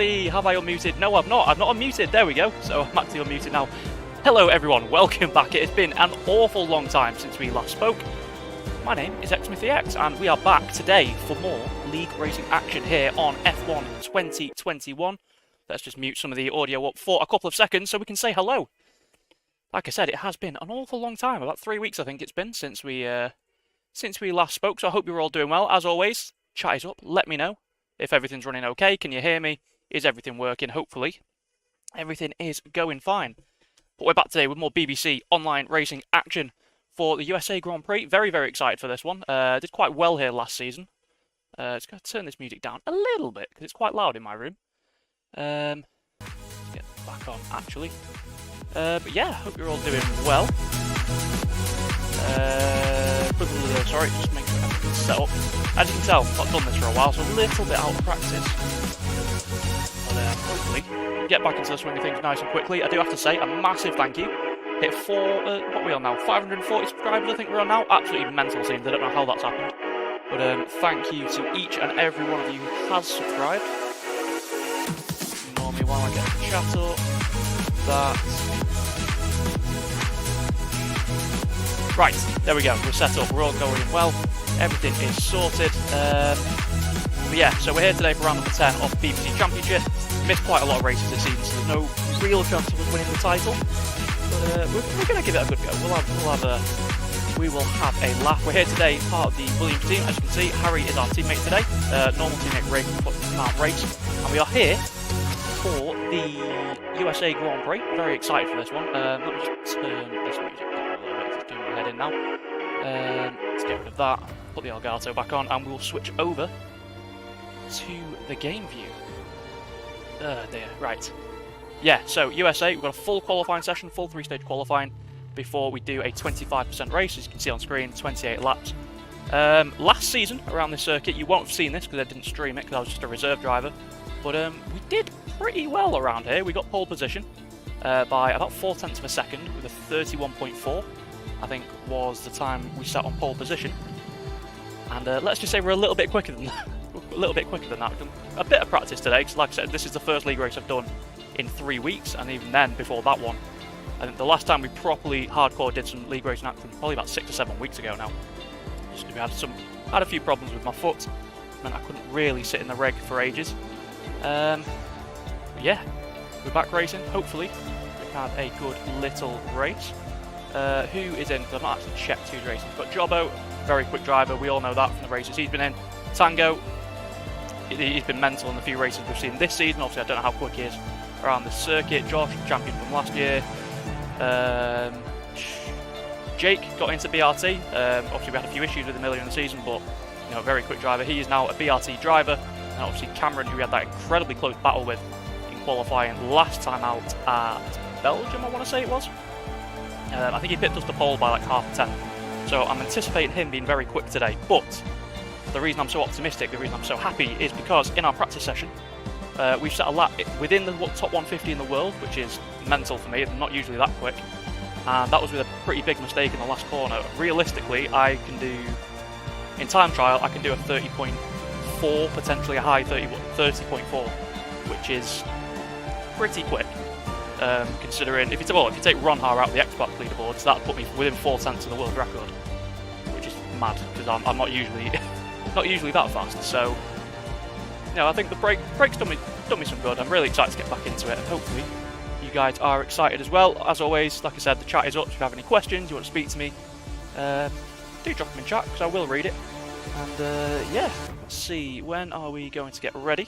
everybody! Have I unmuted? No, I've not. I've not unmuted. There we go. So I'm actually unmuted now. Hello, everyone. Welcome back. It has been an awful long time since we last spoke. My name is xSmithyx, and we are back today for more League Racing action here on F1 2021. Let's just mute some of the audio up for a couple of seconds so we can say hello. Like I said, it has been an awful long time. About 3 weeks, I think it's been, since we last spoke. So I hope you're all doing well. As always, chat is up. Let me know if everything's running okay. Can you hear me? Is everything working? Hopefully, everything is going fine. But we're back today with more BBC online racing action for the USA Grand Prix. Very, very excited for this one. Did quite well here last season. Just going to turn this music down a little bit because it's quite loud in my room. Let's get back on, actually. But yeah, hope you're all doing well. Sorry, just make sure everything's set up. As you can tell, I've not done this for a while, so a little bit out of practice. But hopefully, get back into the swing of things nice and quickly. I do have to say a massive thank you. Hit what are we on now? 540 subscribers, I think we're on now. Absolutely mental scenes. I don't know how that's happened. But thank you to each and every one of you who has subscribed. Ignore me while I get the chat up. Right, there we go. We're set up. We're all going well. Everything is sorted. But yeah, so we're here today for round number 10 of the BBC Championship. Missed quite a lot of races this season, so there's no real chance of us winning the title. But we're going to give it a good go. We will have a laugh. We're here today, part of the Williams team. As you can see, Harry is our teammate today. Normal teammate Ray can't race, and we are here for the USA Grand Prix. Very excited for this one. Let me just turn this music down a little bit. It's doing my head in now. Let's get rid of that. Put the Elgato back on, and we'll switch over to the game view. Dear. Right. Yeah, so USA, we've got a full qualifying session, full 3-stage qualifying, before we do a 25% race. As you can see on screen, 28 laps. Last season, around this circuit, you won't have seen this because I didn't stream it because I was just a reserve driver. But we did pretty well around here. We got pole position by about 0.4 of a second with a 31.4, I think was the time we sat on pole position. And let's just say we're a little bit quicker than that. A little bit quicker than that. We've done a bit of practice today because, like I said, this is the first league race I've done in 3 weeks, and even then, before that one, I think the last time we properly hardcore did some league racing action probably about 6 or 7 weeks ago now. Just we had a few problems with my foot, meant I couldn't really sit in the reg for ages. Yeah, we're back racing. Hopefully, we've had a good little race. Who is in? Because I've not actually checked who's racing. We've got Jobbo, very quick driver. We all know that from the races he's been in. Tango, he's been mental in the few races we've seen this season. Obviously, I don't know how quick he is around the circuit. Josh, champion from last year. Jake got into BRT. Obviously, we had a few issues with him earlier in the season, but you know, very quick driver. He is now a BRT driver. And obviously, Cameron, who we had that incredibly close battle with in qualifying last time out at Belgium, I want to say it was. I think he pipped us the pole by like half a tenth. So I'm anticipating him being very quick today. But the reason I'm so optimistic, the reason I'm so happy, is because in our practice session, we've set a lap within the top 150 in the world, which is mental for me. I'm not usually that quick. And that was with a pretty big mistake in the last corner. Realistically, I can do, in time trial, I can do a 30.4, potentially a high 30.4, which is pretty quick. Considering, if you take Ron Har out of the Xbox leaderboards, that would put me within 0.4 of the world record, which is mad, because I'm not usually not usually that fast. So, you know, I think the break's done me some good. I'm really excited to get back into it, and hopefully you guys are excited as well. As always, like I said, the chat is up. If you have any questions, you want to speak to me, do drop them in chat, because I will read it. And yeah, let's see, when are we going to get ready?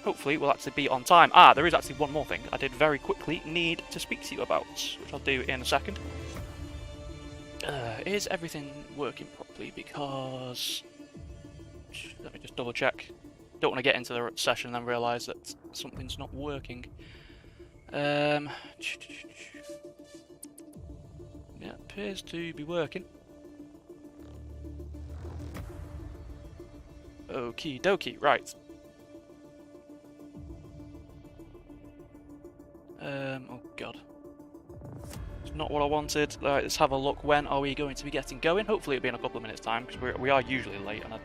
Hopefully we'll actually be on time. There is actually one more thing I did very quickly need to speak to you about, which I'll do in a second. Is everything working properly? Because, let me just double check. Don't want to get into the session and then realise that something's not working. Yeah, appears to be working. Okie dokie, right. Oh god. It's not what I wanted. Right, let's have a look. When are we going to be getting going? Hopefully it'll be in a couple of minutes time, because we are usually late, and it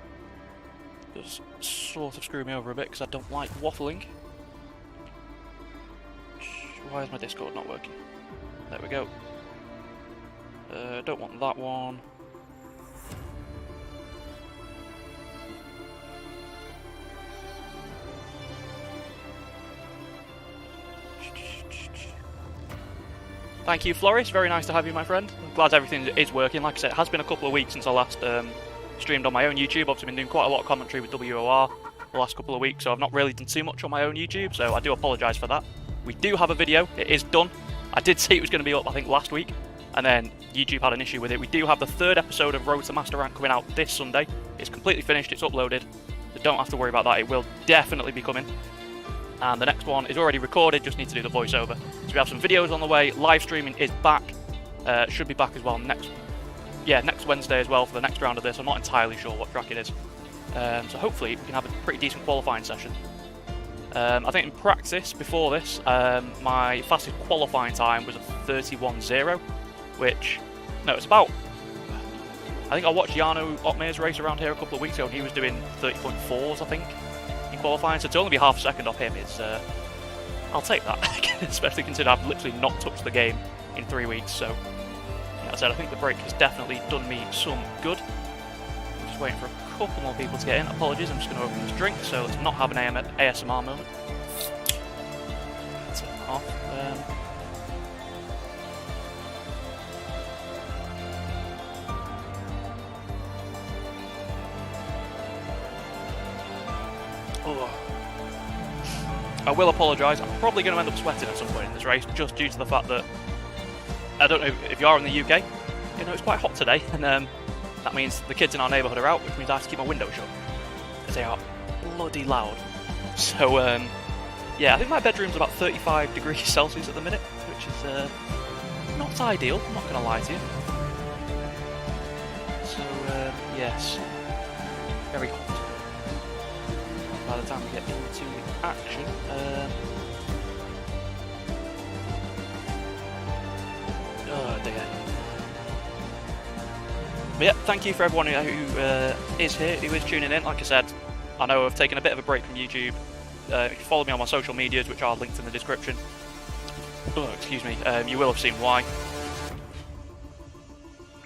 does sort of screw me over a bit because I don't like waffling. why is my Discord not working? There we go. Don't want that one. Thank you, Floris. Very nice to have you, my friend. I'm glad everything is working. Like I said, it has been a couple of weeks since I last streamed on my own YouTube. Obviously, I've been doing quite a lot of commentary with WOR the last couple of weeks, so I've not really done too much on my own YouTube, so I do apologise for that. We do have a video. It is done. I did say it was going to be up, I think, last week, and then YouTube had an issue with it. We do have the 3rd episode of Road to Master Rank coming out this Sunday. It's completely finished. It's uploaded, so don't have to worry about that. It will definitely be coming. And the next one is already recorded, just need to do the voiceover. So we have some videos on the way, live streaming is back, should be back as well next Wednesday as well for the next round of this. I'm not entirely sure what track it is. So hopefully we can have a pretty decent qualifying session. I think in practice, before this, my fastest qualifying time was a 31.0, which, no, it's about, I think I watched Jarno Otmeer's race around here a couple of weeks ago and he was doing 30.4s, I think, in qualifying, so to only be half a second off him is, I'll take that, especially considering I've literally not touched the game in 3 weeks, so, like I said, I think the break has definitely done me some good. I'm just waiting for a couple more people to get in. Apologies, I'm just going to open this drink, so let's not have an ASMR moment. Turn that off. I will apologise, I'm probably going to end up sweating at some point in this race, just due to the fact that, I don't know if you are in the UK, you know, it's quite hot today, and that means the kids in our neighbourhood are out, which means I have to keep my window shut, because they are bloody loud. So, yeah, I think my bedroom's about 35 degrees Celsius at the minute, which is not ideal, I'm not going to lie to you. So, yes, very hot. By the time we get into the action, oh dear. But yeah, thank you for everyone who is here, who is tuning in. Like I said, I know I've taken a bit of a break from YouTube. If you follow me on my social medias, which are linked in the description, excuse me, you will have seen why.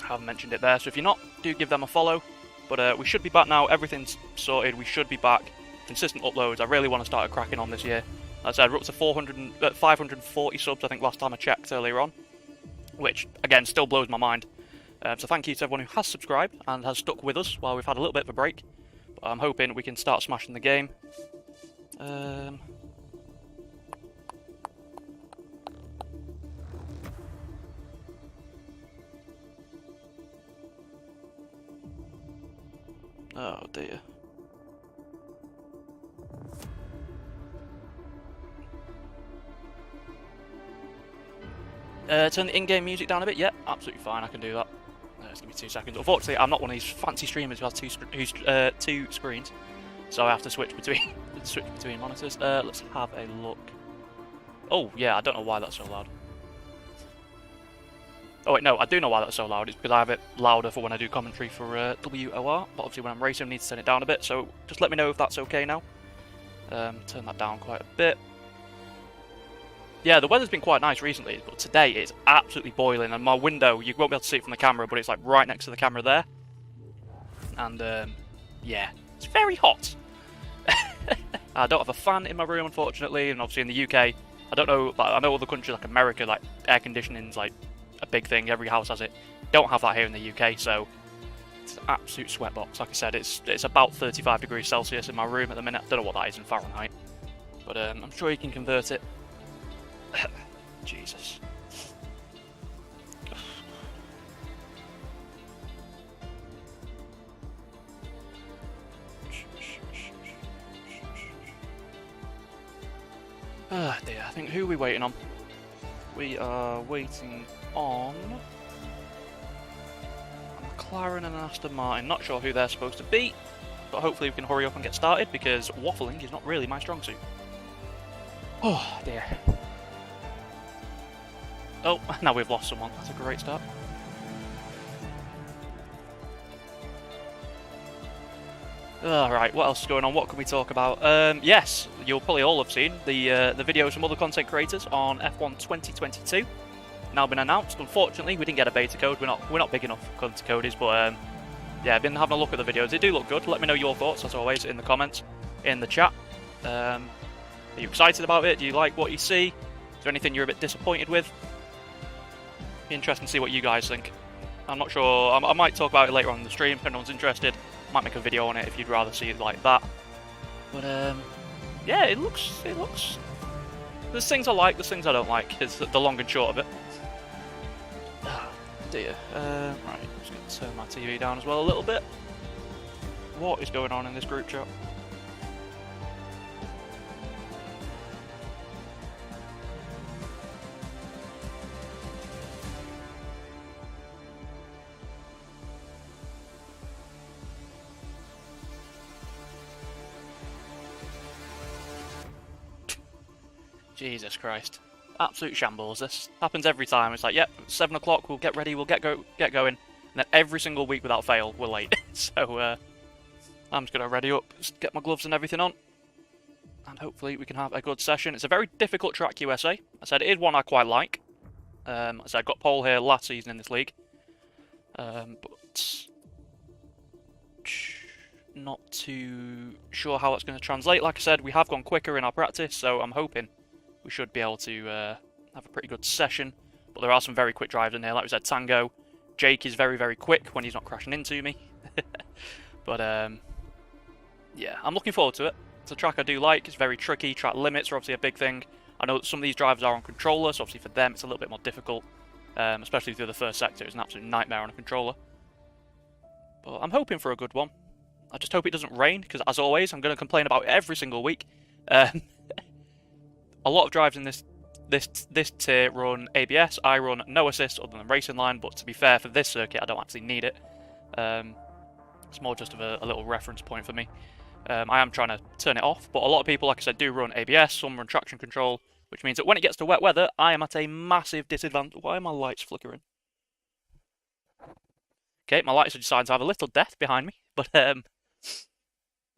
I haven't mentioned it there, so if you're not, do give them a follow. But we should be back now, everything's sorted, we should be back. Consistent uploads, I really want to start cracking on this year. Like I said, we're up to 540 subs, I think, last time I checked earlier on. Which, again, still blows my mind. So thank you to everyone who has subscribed and has stuck with us while we've had a little bit of a break. But I'm hoping we can start smashing the game. Oh dear. Turn the in-game music down a bit. Yeah, absolutely fine. I can do that. Just give me 2 seconds. Unfortunately, I'm not one of these fancy streamers who has two screens, so I have to switch between monitors. Let's have a look. Oh yeah, I don't know why that's so loud. Oh wait, no, I do know why that's so loud. It's because I have it louder for when I do commentary for WOR, but obviously when I'm racing I need to turn it down a bit, so just let me know if that's okay now. Turn that down quite a bit. Yeah, the weather's been quite nice recently, but today it's absolutely boiling, and my window, you won't be able to see it from the camera, but it's like right next to the camera there. And yeah, it's very hot. I don't have a fan in my room, unfortunately, and obviously in the UK, I don't know, like, I know other countries like America, like air conditioning's like a big thing, every house has it. Don't have that here in the UK, so it's an absolute sweatbox. Like I said, it's about 35 degrees Celsius in my room at the minute. I don't know what that is in Fahrenheit, but I'm sure you can convert it. Jesus. Ah dear, I think, who are we waiting on? We are waiting on a McLaren and an Aston Martin. Not sure who they're supposed to be, but hopefully we can hurry up and get started, because waffling is not really my strong suit. Oh dear. Oh, now we've lost someone. That's a great start. Alright, what else is going on? What can we talk about? Yes, you'll probably all have seen the videos from other content creators on F1 2022. Now been announced. Unfortunately, we didn't get a beta code. We're not big enough for content coders, but yeah, I've been having a look at the videos. They do look good. Let me know your thoughts, as always, in the comments, in the chat. Are you excited about it? Do you like what you see? Is there anything you're a bit disappointed with? Be interesting to see what you guys think. I'm not sure. I might talk about it later on in the stream if anyone's interested. Might make a video on it if you'd rather see it like that. But yeah, it looks. There's things I like, there's things I don't like. It's the long and short of it. Oh, dear. Right, just going to turn my TV down as well a little bit. What is going on in this group chat? Jesus Christ. Absolute shambles. This happens every time. It's like, yep, 7 o'clock, we'll get ready, we'll get going. And then every single week without fail, we're late. So, I'm just going to ready up, just get my gloves and everything on. And hopefully we can have a good session. It's a very difficult track, USA. I said it is one I quite like. I said I got pole here last season in this league. But not too sure how it's going to translate. Like I said, we have gone quicker in our practice, so I'm hoping we should be able to have a pretty good session. But there are some very quick drives in here. Like we said, Tango. Jake is very, very quick when he's not crashing into me. But, yeah, I'm looking forward to it. It's a track I do like. It's very tricky. Track limits are obviously a big thing. I know that some of these drivers are on controller, so obviously for them it's a little bit more difficult. Especially through the first sector. It's an absolute nightmare on a controller. But I'm hoping for a good one. I just hope it doesn't rain, because as always, I'm going to complain about it every single week. A lot of drives in this tier run ABS. I run no assist other than racing line, but to be fair, for this circuit, I don't actually need it. It's more just of a little reference point for me. I am trying to turn it off, but a lot of people, like I said, do run ABS. Some run traction control, which means that when it gets to wet weather, I am at a massive disadvantage. Why are my lights flickering? Okay, my lights are deciding to have a little death behind me, but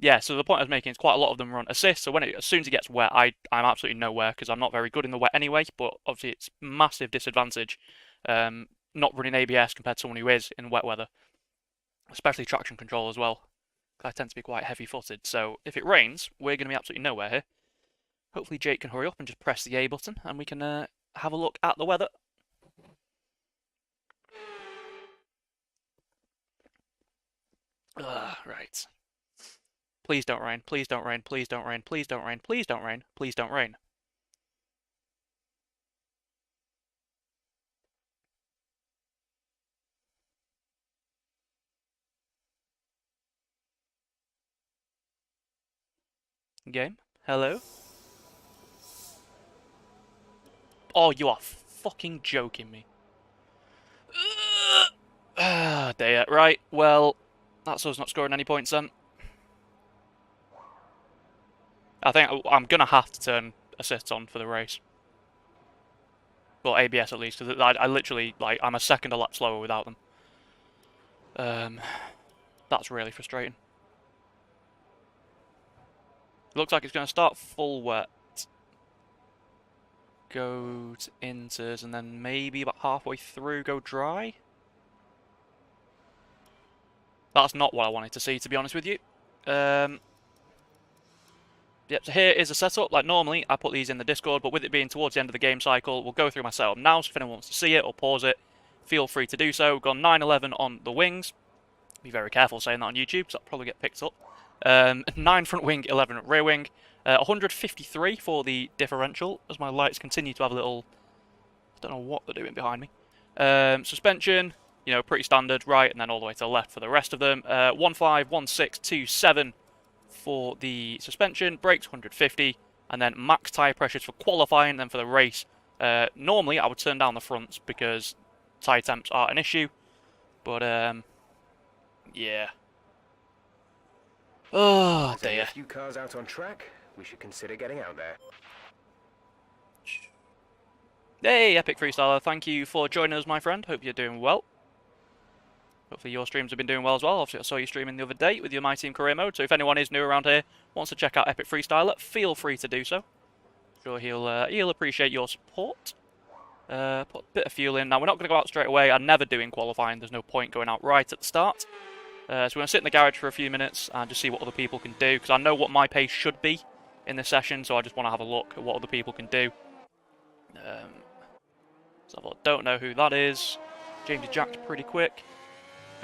yeah, so the point I was making is quite a lot of them run assist, so as soon as it gets wet, I'm absolutely nowhere, because I'm not very good in the wet anyway, but obviously it's massive disadvantage not running ABS compared to someone who is in wet weather, especially traction control as well. I tend to be quite heavy-footed, so if it rains, we're going to be absolutely nowhere here. Hopefully Jake can hurry up and just press the A button, and we can have a look at the weather. Right. Please don't rain, please don't rain, please don't rain, please don't rain, please don't rain, please don't rain. Game? Hello? Oh, you are fucking joking me. Ah, dear. Right, well, that's us not scoring any points then. I think I'm going to have to turn assists on for the race. Well, ABS at least, because I literally, like, I'm a second a lap slower without them. That's really frustrating. Looks like it's going to start full wet. Go to inters, and then maybe about halfway through go dry. That's not what I wanted to see, to be honest with you. Yep, so here is a setup. Like normally, I put these in the Discord, but with it being towards the end of the game cycle, we'll go through my setup now. So if anyone wants to see it or pause it, feel free to do so. We've gone 911 on the wings. Be very careful saying that on YouTube, because that'll probably get picked up. 9 front wing, 11 rear wing. 153 for the differential, as my lights continue to have a little... I don't know what they're doing behind me. Suspension, you know, pretty standard, right, and then all the way to the left for the rest of them. 151627 for the suspension, brakes 150, and then max tyre pressures for qualifying, and then for the race. Normally I would turn down the fronts because tyre temps are an issue, but yeah. Oh dear. A few cars out on track, we should consider getting out there. Hey, Epic Freestyler, thank you for joining us, my friend. Hope you're doing well. Hopefully your streams have been doing well as well. Obviously I saw you streaming the other day with your My Team career mode, so if anyone is new around here, wants to check out Epic Freestyler, feel free to do so. Sure he'll appreciate your support. Put a bit of fuel in. Now we're not going to go out straight away. I never do in qualifying. There's no point going out right at the start. So we're going to sit in the garage for a few minutes and just see what other people can do, because I know what my pace should be in this session, so I just want to have a look at what other people can do. So I don't know who that is. Jamesy Jack's pretty quick.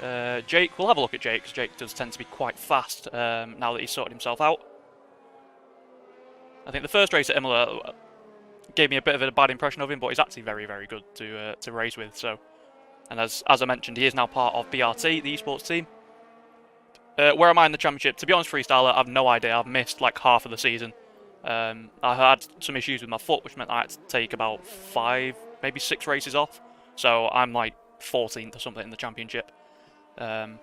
Jake, we'll have a look at Jake, because Jake does tend to be quite fast now that he's sorted himself out. I think the first race at Imola gave me a bit of a bad impression of him, but he's actually very, very good to race with. So, and as I mentioned, he is now part of BRT, the esports team. Where am I in the championship? To be honest, freestyler, I've no idea. I've missed like half of the season. I had some issues with my foot, which meant I had to take about 5, maybe 6 races off. So I'm like 14th or something in the championship. So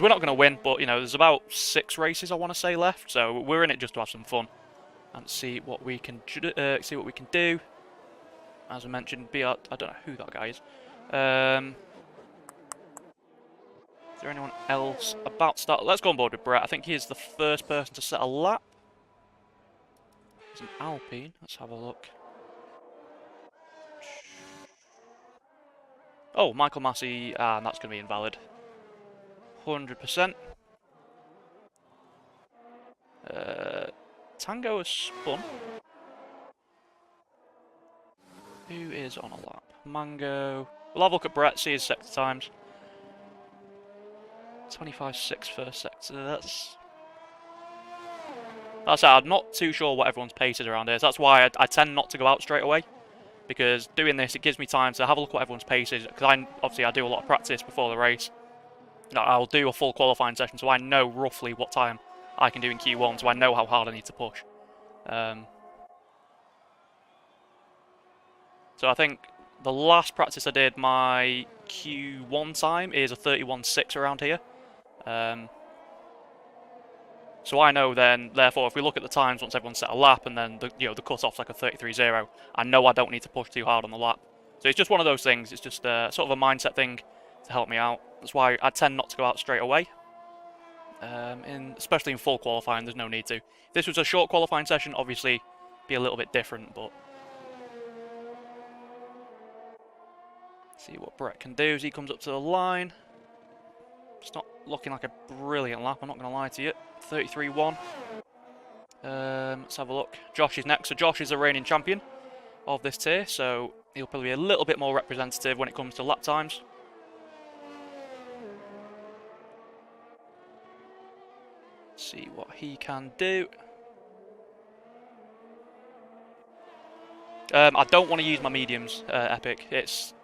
we're not going to win, but you know, there's about 6 races I want to say left. So we're in it just to have some fun and see what we can do. As I mentioned, I don't know who that guy is. Is there anyone else about to start? Let's go on board with Brett. I think he is the first person to set a lap. It's an Alpine. Let's have a look. Oh, Michael Massey, and that's going to be invalid. 100%. Tango has spun. Who is on a lap? Mango. We'll have a look at Brett, see his sector times. 25.6 first sector, that's it. I'm not too sure what everyone's pace is around here, so that's why I tend not to go out straight away. Because doing this, it gives me time to have a look at what everyone's pace is, because obviously I do a lot of practice before the race. I'll do a full qualifying session, so I know roughly what time I can do in Q1, so I know how hard I need to push. So I think the last practice I did, my Q1 time is a 31.6 around here. So I know then, therefore, if we look at the times once everyone's set a lap, and then the cut-off's like a 33.0, I know I don't need to push too hard on the lap. So it's just one of those things. It's just sort of a mindset thing to help me out. That's why I tend not to go out straight away. Especially in full qualifying, there's no need to. If this was a short qualifying session, obviously, be a little bit different, but see what Brett can do as he comes up to the line. It's not looking like a brilliant lap, I'm not going to lie to you. 33.1. Let's have a look. Josh is next. So Josh is the reigning champion of this tier, so he'll probably be a little bit more representative when it comes to lap times. Let's see what he can do. I don't want to use my mediums, Epic. It's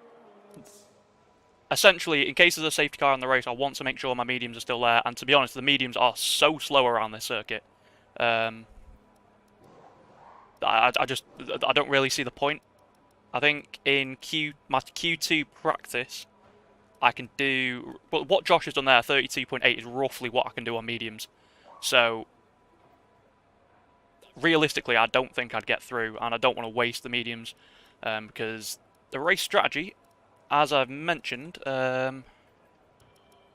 essentially, in case there's a safety car on the race, I want to make sure my mediums are still there. And to be honest, the mediums are so slow around this circuit. I don't really see the point. I think in my Q2 practice, I can do... But what Josh has done there, 32.8, is roughly what I can do on mediums. So, realistically, I don't think I'd get through, and I don't want to waste the mediums, because the race strategy, as I've mentioned, you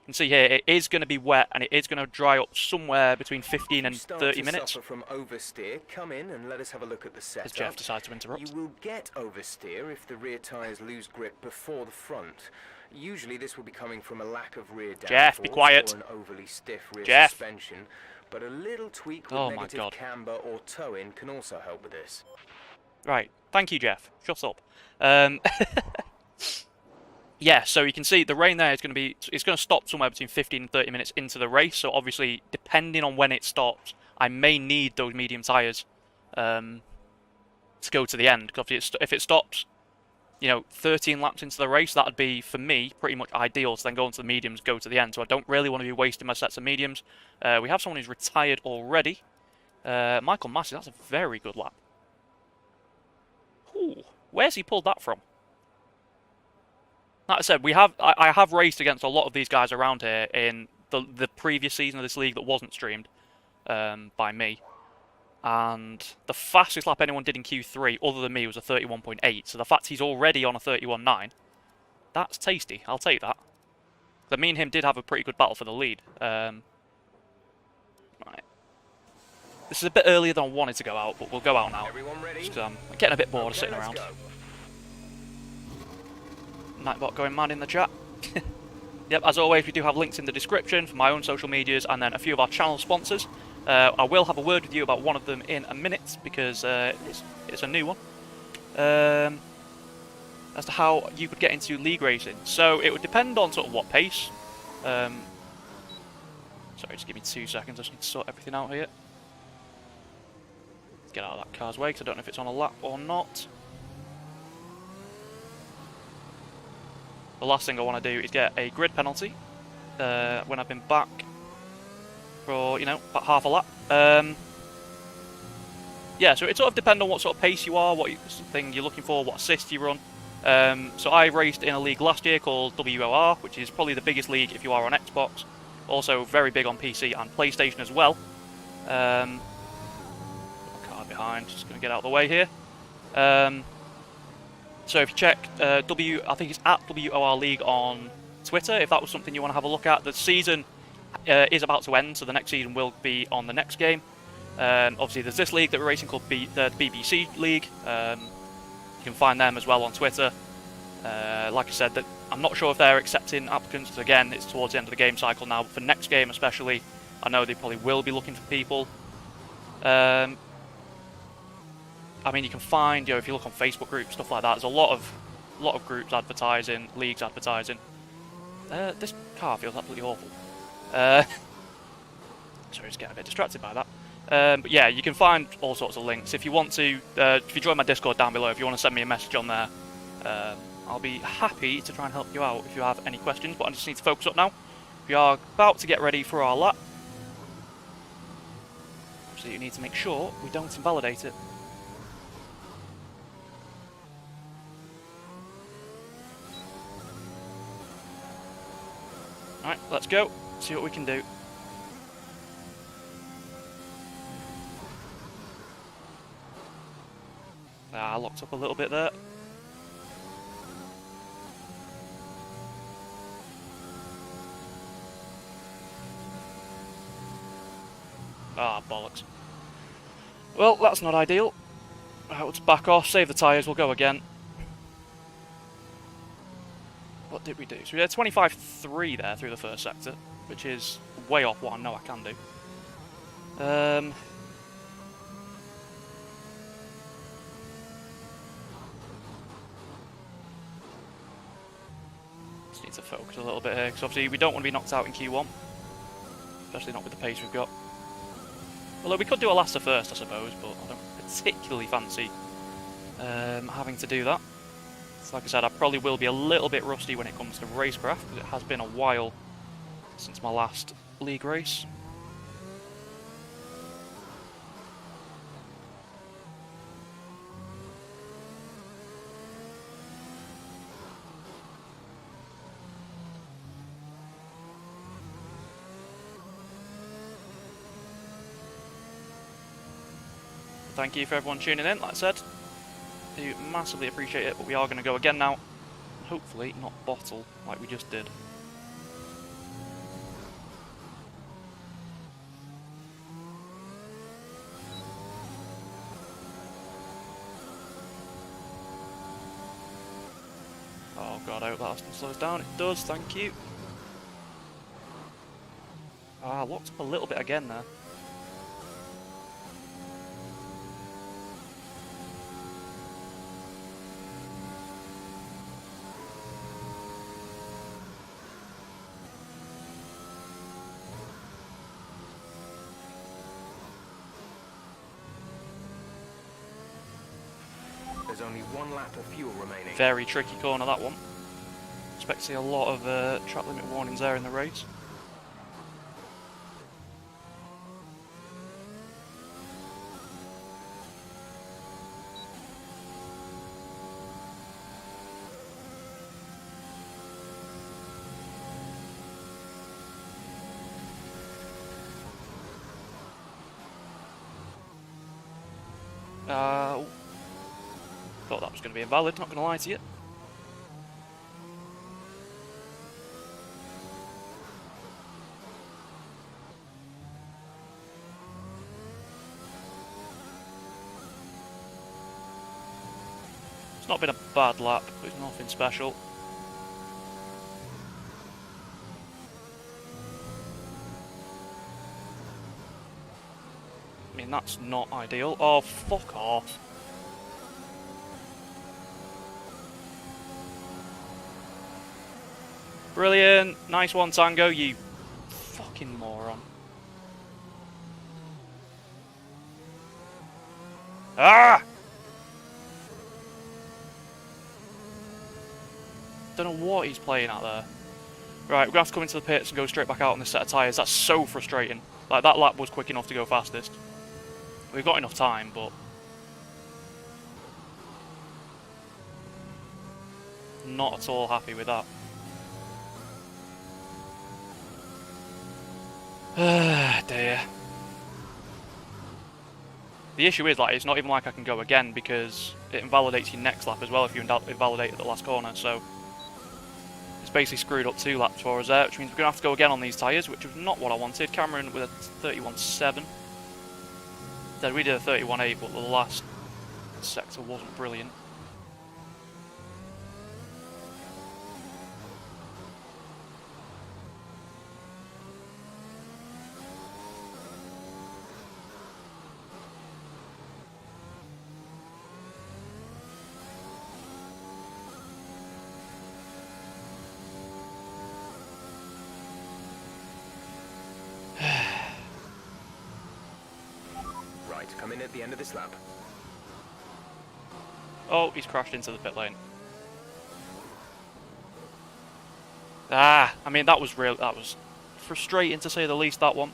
can see here, it is going to be wet, and it is going to dry up somewhere between 15 and 30 minutes. From oversteer, come in and let us have a look at the setup. As Jeff decides to interrupt. You will get oversteer if the rear tyres lose grip before the front. Usually this will be coming from a lack of rear downforce, Jeff, be quiet. Or an overly stiff rear Jeff. suspension, but a little tweak with negative camber or toe-in can also help with this. Right, thank you, Jeff. Shut up. Yeah, so you can see the rain there is going to be, it's going to stop somewhere between 15 and 30 minutes into the race. So obviously, depending on when it stops, I may need those medium tyres to go to the end. Because if it stops, 13 laps into the race, that would be, for me, pretty much ideal to then go into the mediums, go to the end. So I don't really want to be wasting my sets of mediums. We have someone who's retired already. Michael Massey, that's a very good lap. Ooh, where's he pulled that from? Like I said, I have raced against a lot of these guys around here in the previous season of this league that wasn't streamed by me. And the fastest lap anyone did in Q3, other than me, was a 31.8. So the fact he's already on a 31.9, that's tasty. I'll take that. Me and him did have a pretty good battle for the lead. Right. This is a bit earlier than I wanted to go out, but we'll go out now. Everyone ready? Just, I'm getting a bit bored of Okay, sitting let's around. go. Nightbot going mad in the chat. Yep, as always, we do have links in the description for my own social medias and then a few of our channel sponsors. I will have a word with you about one of them in a minute because it's a new one. As to how you could get into league racing. So it would depend on sort of what pace. Sorry, just give me 2 seconds. I just need to sort everything out here. Let's get out of that car's way because I don't know if it's on a lap or not. The last thing I want to do is get a grid penalty when I've been back for, you know, about half a lap. Yeah, so it sort of depends on what sort of pace you are, what thing you're looking for, what assist you run. So I raced in a league last year called WOR, which is probably the biggest league if you are on Xbox. Also very big on PC and PlayStation as well. Got my car behind, just going to get out of the way here. So if you check I think it's at WOR League on Twitter, if that was something you want to have a look at. The season is about to end, so the next season will be on the next game. Obviously there's this league that we're racing called the BBC League. You can find them as well on Twitter. Like I said, that I'm not sure if they're accepting applicants. Again, it's towards the end of the game cycle now, but for next game especially, I know they probably will be looking for people. I mean, you can find, you know, if you look on Facebook groups, stuff like that, there's a lot of groups advertising, leagues advertising. This car feels absolutely awful. Sorry, just getting a bit distracted by that. But yeah, you can find all sorts of links. If you want to, if you join my Discord down below, if you want to send me a message on there, I'll be happy to try and help you out if you have any questions. But I just need to focus up now. We are about to get ready for our lap. So you need to make sure we don't invalidate it. Alright, let's go. See what we can do. Locked up a little bit there. Bollocks. Well, that's not ideal. Let's back off, save the tyres, we'll go again. What did we do? So we had 25.3 there through the first sector, which is way off what I know I can do. Just need to focus a little bit here, because obviously we don't want to be knocked out in Q1. Especially not with the pace we've got. Although we could do a Alaska first, I suppose, but I don't particularly fancy having to do that. So like I said, I probably will be a little bit rusty when it comes to racecraft, because it has been a while since my last league race. Thank you for everyone tuning in, like I said. Do massively appreciate it, but we are going to go again now. Hopefully not bottle like we just did. Oh god, I hope that slows down. It does, thank you. Locked up a little bit again there. There's only one lap of fuel remaining. Very tricky corner, that one. Expect to see a lot of track limit warnings there in the race. Thought that was going to be invalid, not going to lie to you. It's not been a bad lap, but it's nothing special. I mean, that's not ideal. Oh, fuck off. Brilliant. Nice one, Tango, you fucking moron. Ah! Don't know what he's playing at there. Right, we're going to have to come into the pits and go straight back out on this set of tyres. That's so frustrating. Like, that lap was quick enough to go fastest. We've got enough time, but... not at all happy with that. Ah, dear. The issue is, like, it's not even like I can go again because it invalidates your next lap as well if you invalidate at the last corner, so... it's basically screwed up 2 laps for us there, which means we're going to have to go again on these tyres, which was not what I wanted. Cameron with a 31.7. Then we did a 31.8, but the last sector wasn't brilliant. Come in at the end of this lap. Oh, he's crashed into the pit lane. Ah, I mean that was frustrating to say the least, that one.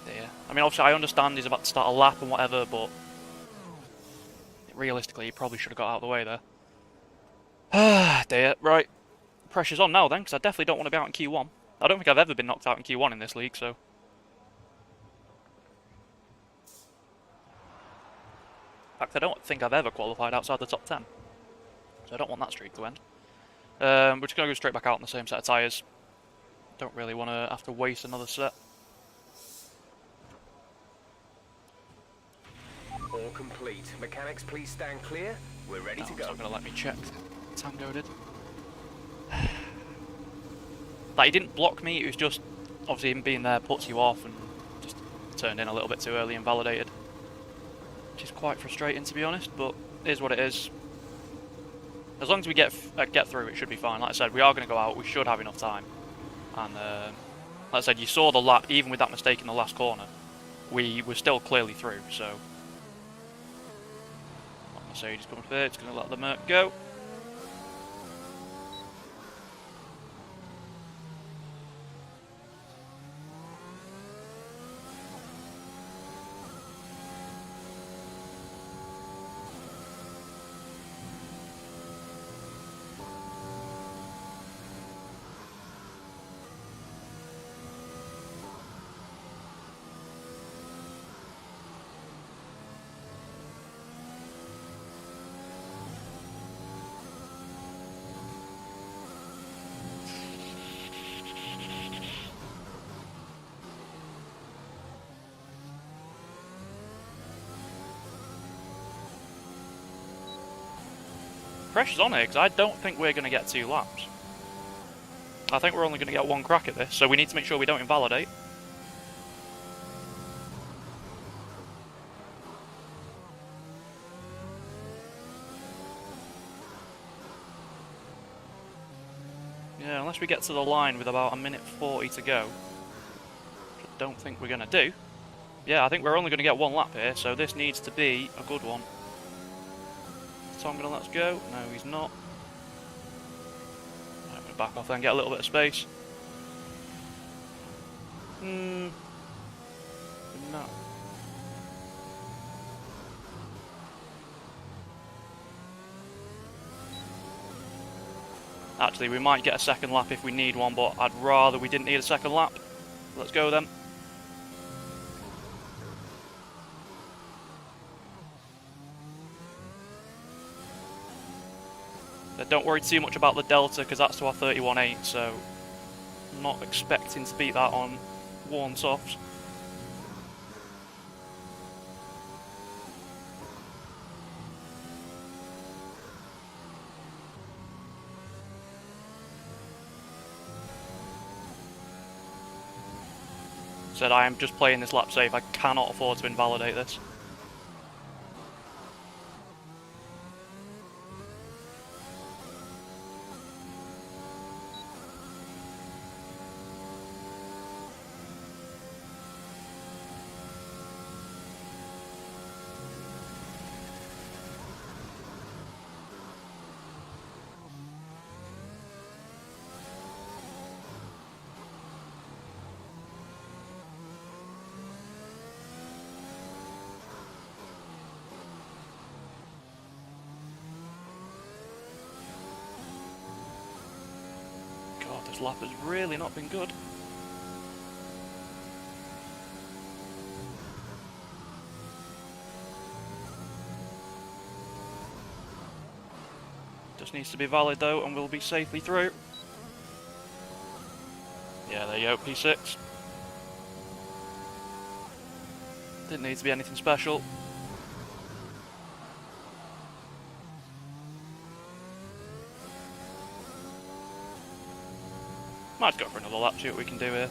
Dear. I mean obviously I understand he's about to start a lap and whatever, but realistically he probably should have got out of the way there. Ah, dear. Right. Pressure's on now then, because I definitely don't want to be out in Q1. I don't think I've ever been knocked out in Q1 in this league, so... in fact, I don't think I've ever qualified outside the top 10. So I don't want that streak to end. We're just going to go straight back out on the same set of tyres. Don't really want to have to waste another set. All complete. Mechanics, please stand clear. We're ready to go. It's not going to let me check. Tango did. Like, he didn't block me, it was just... obviously him being there puts you off and just turned in a little bit too early and validated. Which is quite frustrating, to be honest, but it is what it is. As long as we get through, it should be fine. Like I said, we are going to go out, we should have enough time. And like I said, you saw the lap, even with that mistake in the last corner, we were still clearly through, so... Mercedes coming third, it's going to let the Merc go. Pressure's on here, because I don't think we're going to get 2 laps. I think we're only going to get 1 crack at this, so we need to make sure we don't invalidate. Yeah, unless we get to the line with about 1:40 to go. Which I don't think we're going to do. Yeah, I think we're only going to get 1 lap here, so this needs to be a good one. Tom going to let us go? No, he's not. I'm going to back off then, get a little bit of space. No. Actually, we might get a second lap if we need one, but I'd rather we didn't need a second lap. Let's go then. Don't worry too much about the delta because that's to our 31.8, so I'm not expecting to beat that on worn softs. Said I am just playing this lap safe. I cannot afford to invalidate this. God, this lap has really not been good. Just needs to be valid though, and we'll be safely through. Yeah, there you go, P6. Didn't need to be anything special. Might go for another lap, see what we can do here.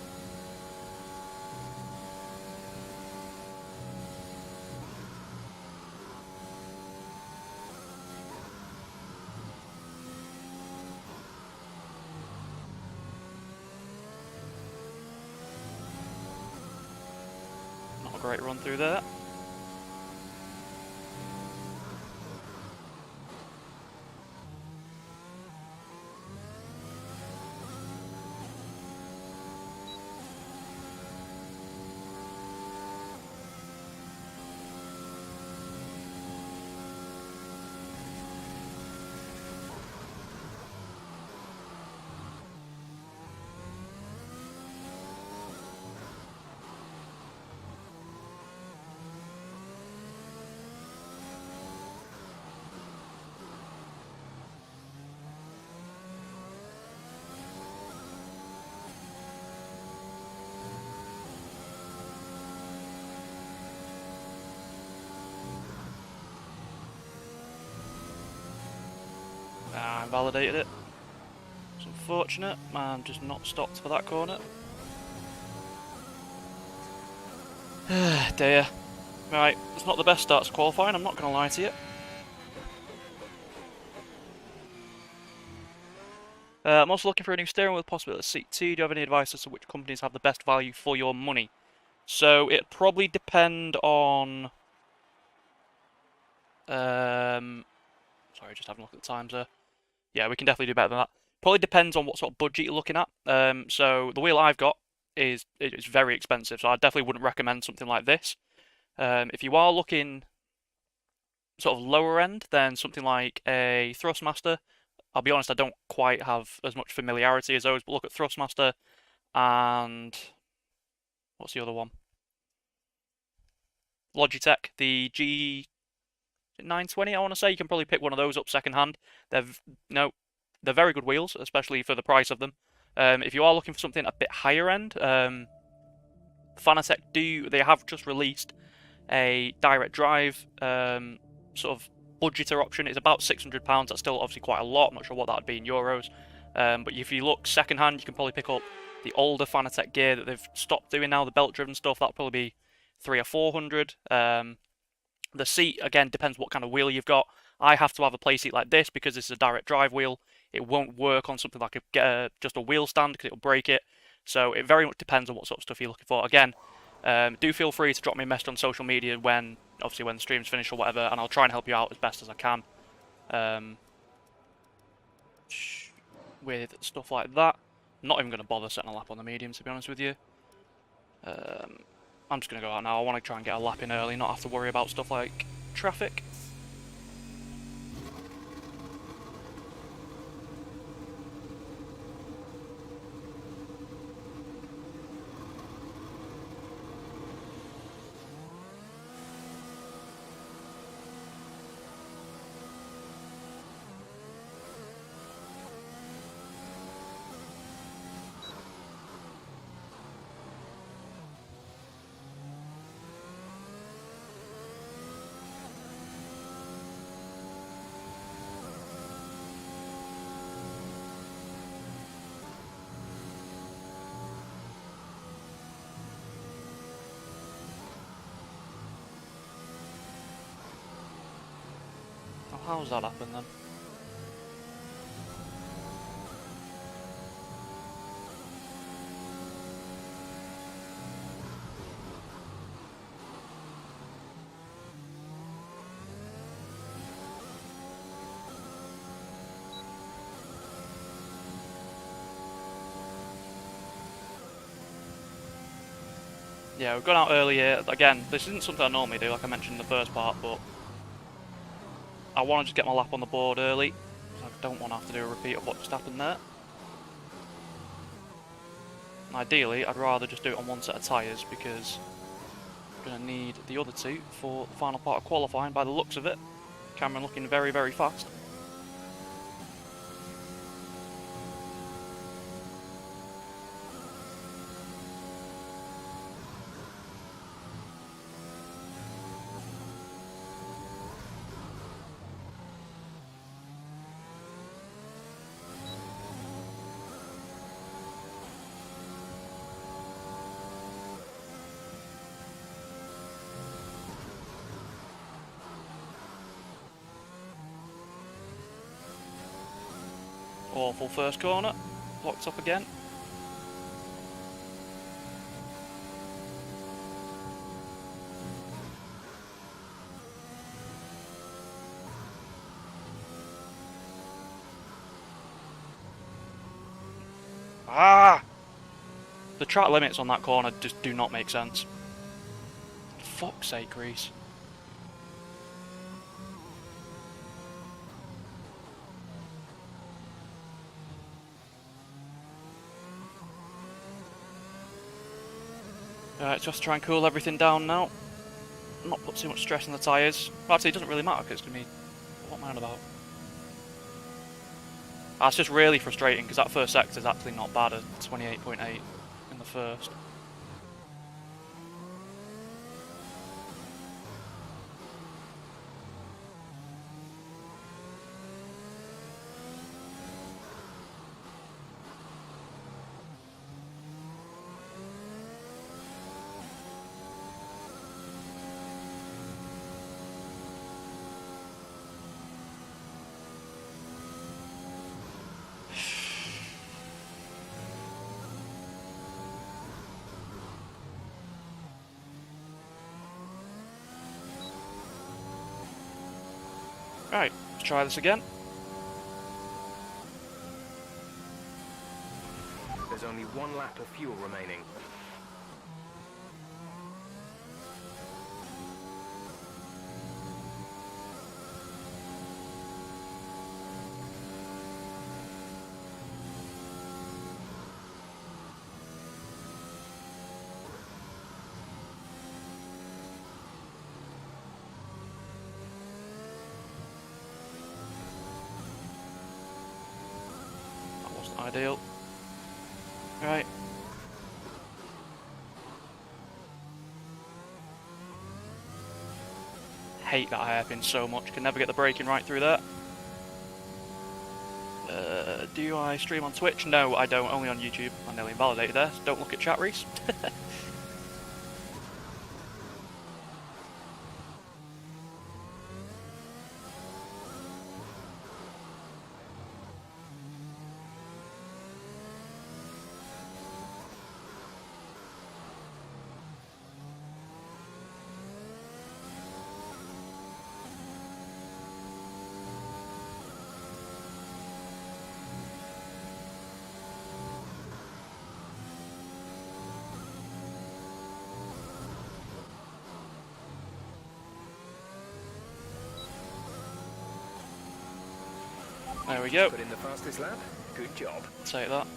Not a great run through there. I invalidated it. It's unfortunate, I'm just not stopped for that corner. Dear. Right, it's not the best start to qualifying, I'm not going to lie to you. I'm also looking for a new steering wheel, possibly at seat 2. Do you have any advice as to which companies have the best value for your money? So it'd probably depend on... sorry, just having a look at the times there. Yeah, we can definitely do better than that. Probably depends on what sort of budget you're looking at. So the wheel I've got is very expensive, so I definitely wouldn't recommend something like this. If you are looking sort of lower end, then something like a Thrustmaster. I'll be honest, I don't quite have as much familiarity as those, but look at Thrustmaster and what's the other one? Logitech, the G920, I want to say. You can probably pick one of those up second hand. They're very good wheels, especially for the price of them. If you are looking for something a bit higher end, Fanatec they have just released a direct drive sort of budgeter option. It's about £600. That's still obviously quite a lot. I'm not sure what that would be in euros. But if you look second hand, you can probably pick up the older Fanatec gear that they've stopped doing now, the belt driven stuff. That'll probably be 300 or 400. The seat, again, depends what kind of wheel you've got. I have to have a play seat like this because this is a direct drive wheel. It won't work on something like just a wheel stand because it'll break it. So it very much depends on what sort of stuff you're looking for. Again, do feel free to drop me a message on social media when the stream's finished or whatever, and I'll try and help you out as best as I can with stuff like that. I'm not even going to bother setting a lap on the medium, to be honest with you. I'm just going to go out now. I want to try and get a lap in early, not have to worry about stuff like traffic. How's that happen then? Yeah, we've gone out early here. Again, this isn't something I normally do, like I mentioned in the first part, but I want to just get my lap on the board early. I don't want to have to do a repeat of what just happened there. And ideally, I'd rather just do it on one set of tyres because I'm going to need the other two for the final part of qualifying by the looks of it. Cameron looking very, very fast. Awful first corner, blocked up again. Ah! The track limits on that corner just do not make sense. Fuck's sake, Reese. Alright, just try and cool everything down now. Not put too much stress on the tyres. Well, actually, it doesn't really matter because it's going to be... What am I on about? That's just really frustrating because that first sector is actually not bad at 28.8 in the first. Right, let's try this again. There's only one lap of fuel remaining. That wasn't ideal. Right. Hate that hairpin so much. Can never get the braking right through there. Do I stream on Twitch? No, I don't. Only on YouTube. I nearly invalidated there. Don't look at chat, Reese. There we go. Put in the fastest lap. Good job. Take that.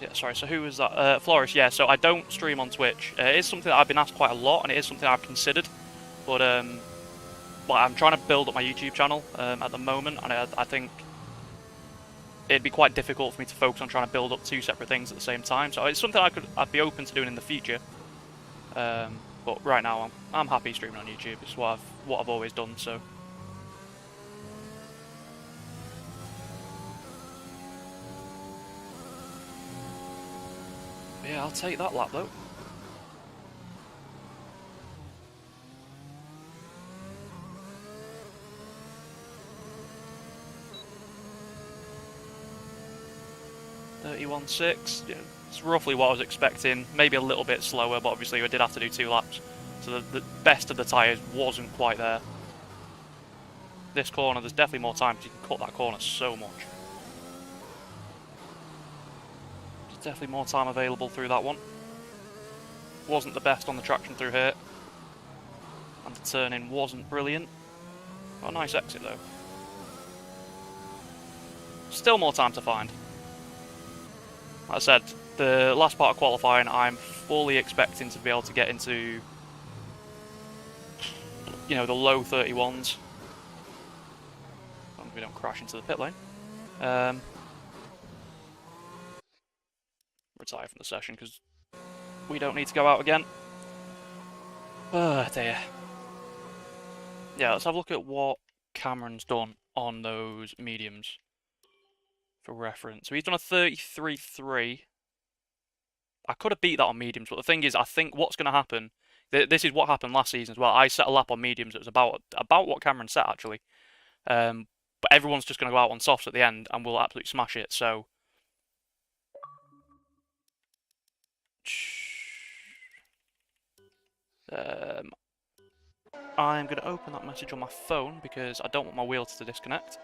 Yeah, sorry, so who was that? Flourish, yeah, so I don't stream on Twitch. It is something that I've been asked quite a lot, and it is something I've considered. But well, I'm trying to build up my YouTube channel at the moment, and I think it'd be quite difficult for me to focus on trying to build up two separate things at the same time. So it's something I'd be open to doing in the future. But right now, I'm happy streaming on YouTube. It's what I've always done. So. Yeah, I'll take that lap though. 2:21.6. Yeah, it's roughly what I was expecting. Maybe a little bit slower, but obviously I did have to do 2 laps. So the best of the tyres wasn't quite there. This corner, there's definitely more time because you can cut that corner so much. There's definitely more time available through that one. Wasn't the best on the traction through here. And the turn-in wasn't brilliant. Got a nice exit though. Still more time to find. Like I said, the last part of qualifying, I'm fully expecting to be able to get into, you know, the low 31s. As long as we don't crash into the pit lane. Retire from the session because we don't need to go out again. Oh dear. Yeah, let's have a look at what Cameron's done on those mediums for reference. So he's done a 33.3. I could have beat that on mediums, but the thing is, I think what's going to happen, this is what happened last season as well. I set a lap on mediums. It was about what Cameron set, actually. But everyone's just going to go out on softs at the end, and we'll absolutely smash it. So I'm going to open that message on my phone because I don't want my wheels to disconnect.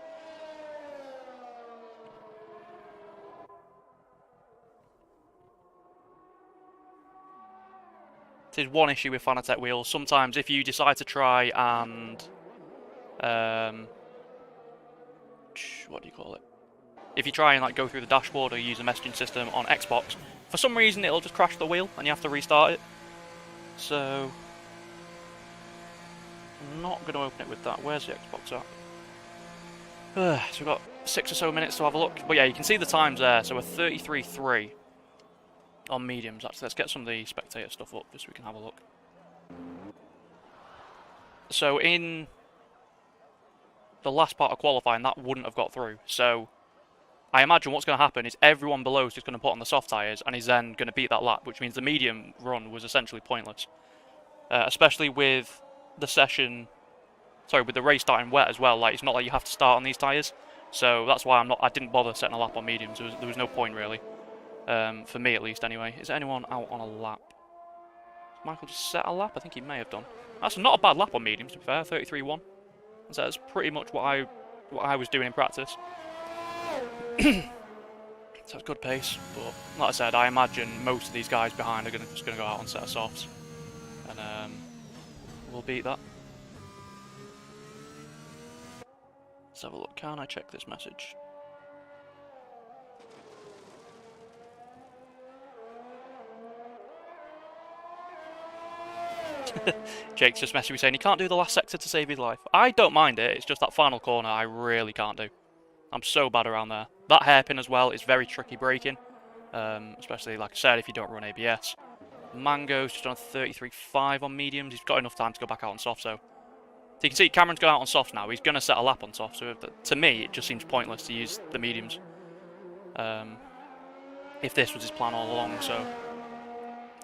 There's one issue with Fanatec wheels. Sometimes if you decide to try and what do you call it? If you try and like go through the dashboard or use a messaging system on Xbox, for some reason it'll just crash the wheel and you have to restart it. So I'm not going to open it with that. Where's the Xbox at? So we've got 6 or so minutes to have a look. But yeah, you can see the times there. So we're 33.3 on mediums. Actually, let's get some of the spectator stuff up just so we can have a look. So in the last part of qualifying, that wouldn't have got through. So I imagine what's going to happen is everyone below is just going to put on the soft tyres and is then going to beat that lap, which means the medium run was essentially pointless. Especially with the session, sorry, with the race starting wet as well. Like, it's not like you have to start on these tyres. So that's why I didn't bother setting a lap on mediums. There was no point really. For me at least anyway. Is anyone out on a lap? Michael just set a lap? I think he may have done. That's not a bad lap on mediums, to be fair. 33.1. So that's pretty much what I was doing in practice. So it's good pace, but like I said, I imagine most of these guys behind are just going to go out on set of softs, and we'll beat that. Let's have a look. Can I check this message? Jake's just messaged me saying he can't do the last sector to save his life. I don't mind it, it's just that final corner I really can't do. I'm so bad around there. That hairpin as well is very tricky braking, especially, like I said, if you don't run ABS. Mango's just on a 33.5 on mediums. He's got enough time to go back out on soft, so you can see Cameron's going out on soft now. He's going to set a lap on soft, so to me it just seems pointless to use the mediums. If this was his plan all along, so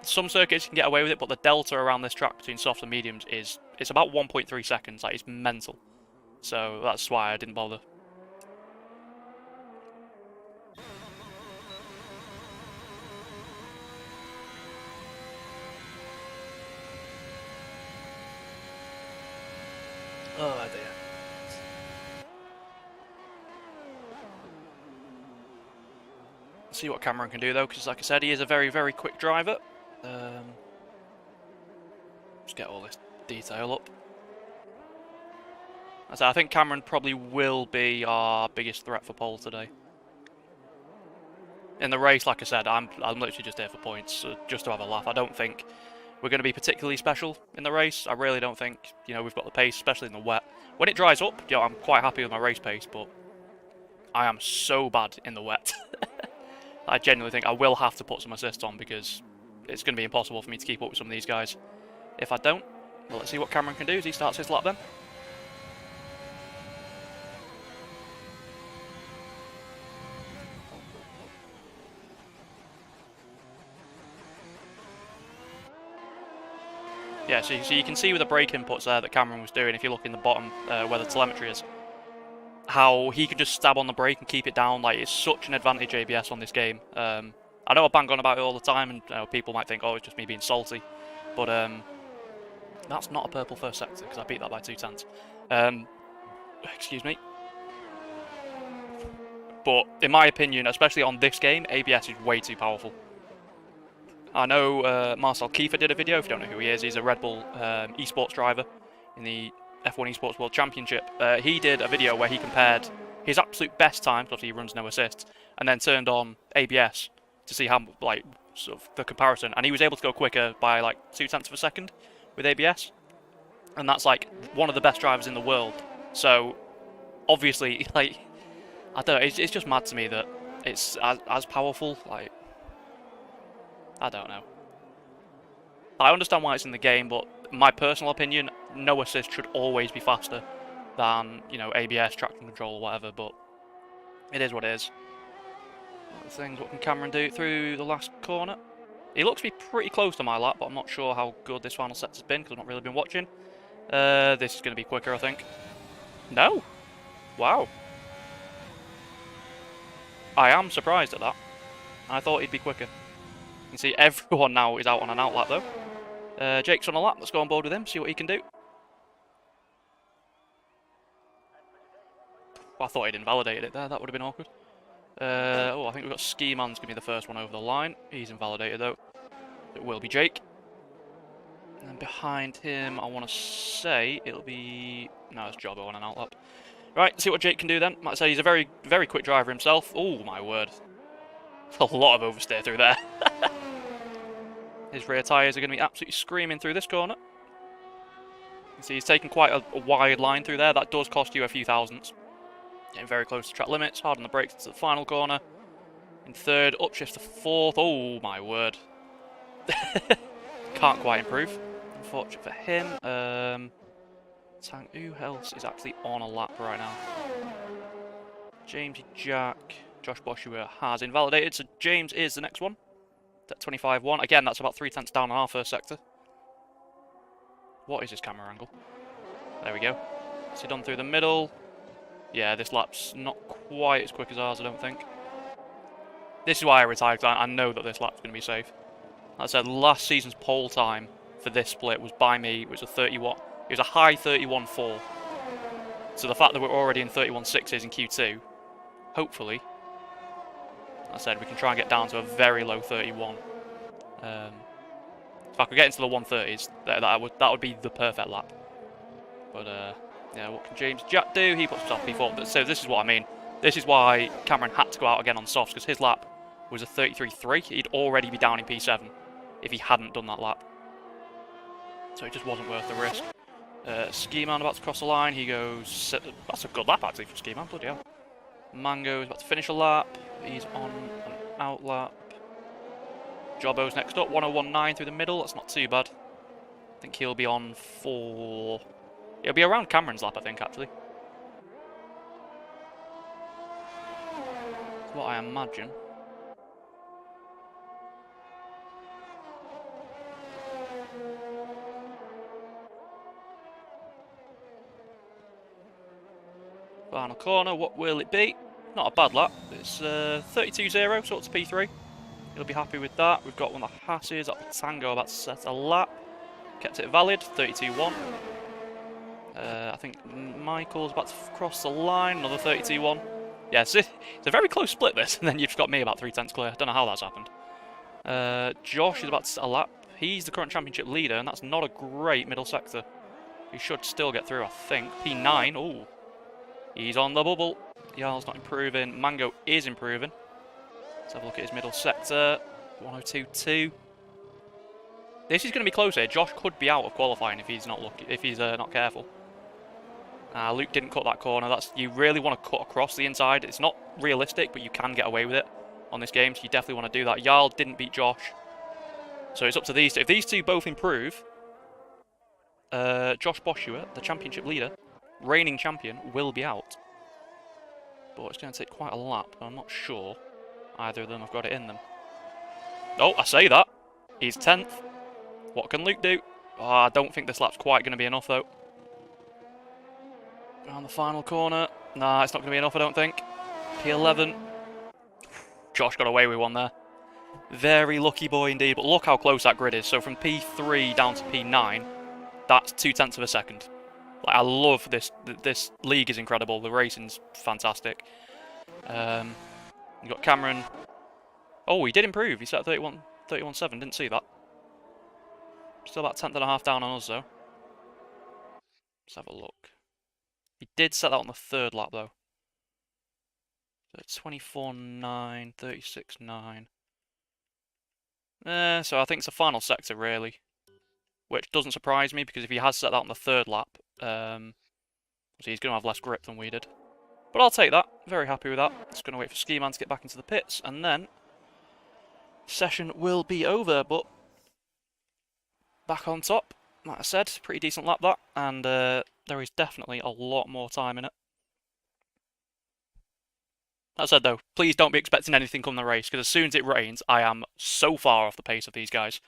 some circuits you can get away with it, but the delta around this track between soft and mediums it's about 1.3 seconds. Like, it's mental. So that's why I didn't bother. Oh dear. See what Cameron can do though, because like I said, he is a very, very quick driver. Just get all this detail up. So I think Cameron probably will be our biggest threat for pole today. In the race, like I said, I'm literally just here for points, just to have a laugh. I don't think we're going to be particularly special in the race. I really don't think. You know, we've got the pace, especially in the wet. When it dries up, you know, I'm quite happy with my race pace, but I am so bad in the wet. I genuinely think I will have to put some assists on because it's going to be impossible for me to keep up with some of these guys. If I don't, well, let's see what Cameron can do as he starts his lap then. Yeah, so you can see with the brake inputs there that Cameron was doing, if you look in the bottom where the telemetry is. how he can just stab on the brake and keep it down. Like, it's such an advantage ABS on this game. I know I bang on about it all the time, and people might think, oh, it's just me being salty, but that's not a purple first sector because I beat that by 2/10. Excuse me. But in my opinion, especially on this game, ABS is way too powerful. I know Marcel Kiefer did a video. If you don't know who he is, he's a Red Bull esports driver in the F1 Esports World Championship. He did a video where he compared his absolute best time, because he runs no assists, and then turned on ABS to see how, like, sort of the comparison, and he was able to go quicker by like 0.2 of a second with ABS, and that's like one of the best drivers in the world. So obviously, like, I don't know, it's just mad to me that it's as powerful. Like, I don't know. I understand why it's in the game, but in my personal opinion, no assist should always be faster than, you know, ABS, traction control, or whatever. But it is what it is. Things, what can Cameron do through the last corner? He looks to be pretty close to my lap, but I'm not sure how good this final set has been because I've not really been watching. This is going to be quicker, I think. No! Wow. I am surprised at that. I thought he'd be quicker. You can see everyone now is out on an out lap though. Jake's on a lap, let's go on board with him, see what he can do. I thought he'd invalidated it there, that would have been awkward. Oh, I think we've got Ski Man's going to be the first one over the line. He's invalidated though. It will be Jake. And behind him, I want to say it'll be... No, it's Jobbo on an out lap. Right, see what Jake can do then. Like I say, he's a very, very quick driver himself. Oh, my word. A lot of oversteer through there. His rear tyres are going to be absolutely screaming through this corner. You see, he's taking quite a wide line through there. That does cost you a few thousandths. Getting very close to track limits, hard on the brakes to the final corner. In third, upshift to fourth. Oh my word. Can't quite improve. Unfortunate for him. Who else is actually on a lap right now? Jamesy Jack. Josh Boshua has invalidated, so James is the next one. At 25-1. Again, that's about 0.3 down on our first sector. What is his camera angle? There we go. So done through the middle. Yeah, this lap's not quite as quick as ours, I don't think. This is why I retired, because I know that this lap's going to be safe. Like I said, last season's pole time for this split was by me. It was a 31. It was a high 31.4. So the fact that we're already in 31.6s in Q2, hopefully, like I said, we can try and get down to a very low 31. If I could get into the 130s, that would be the perfect lap. But yeah, what can James Jack do? He puts himself P4. So this is what I mean. This is why Cameron had to go out again on softs, because his lap was a 33.3. He'd already be down in P7 if he hadn't done that lap. So it just wasn't worth the risk. Ski Man about to cross the line. He goes... That's a good lap, actually, for Ski Man. Bloody hell. Mango is about to finish a lap. He's on an out lap. Jobbo's next up. 1:01.9 through the middle. That's not too bad. I think he'll be on for... It'll be around Cameron's lap, I think, actually. That's what I imagine. Final corner, what will it be? Not a bad lap. It's 32.0, so it's P3. He'll be happy with that. We've got one of the Hasses up Tango about to set a lap. Kept it valid, 32.1. I think Michael's about to cross the line, another 32.1. Yeah, it's a very close split this, and then you've got me about 0.3 clear. I don't know how that's happened. Josh is about to set a lap. He's the current championship leader, and that's not a great middle sector. He should still get through, I think. P9, ooh. He's on the bubble. Jarl's not improving. Mango is improving. Let's have a look at his middle sector. 102.2. This is going to be close here. Josh could be out of qualifying if he's not lucky, if he's not careful. Luke didn't cut that corner. You really want to cut across the inside. It's not realistic, but you can get away with it on this game, so you definitely want to do that. Jarl didn't beat Josh, so it's up to these two. If these two both improve, Josh Boshua, the championship leader, reigning champion, will be out. But it's going to take quite a lap, and I'm not sure either of them have got it in them. Oh, I say that. He's 10th. What can Luke do? Oh, I don't think this lap's quite going to be enough, though. Around the final corner. Nah, it's not going to be enough, I don't think. P11. Josh got away with one there. Very lucky boy indeed, but look how close that grid is. So from P3 down to P9, that's 0.2 of a second. Like, I love this. This league is incredible. The racing's fantastic. You got Cameron. Oh, he did improve. He set 31.7. Didn't see that. Still about 10th.5 down on us, though. Let's have a look. He did set that on the third lap, though. So 24.9, 36.9. So I think it's a final sector, really. Which doesn't surprise me, because if he has set that on the third lap, so he's going to have less grip than we did. But I'll take that. Very happy with that. Just going to wait for Ski Man to get back into the pits, and then session will be over. But back on top, like I said, pretty decent lap that, and there is definitely a lot more time in it. That said, though, please don't be expecting anything come the race, because as soon as it rains, I am so far off the pace of these guys.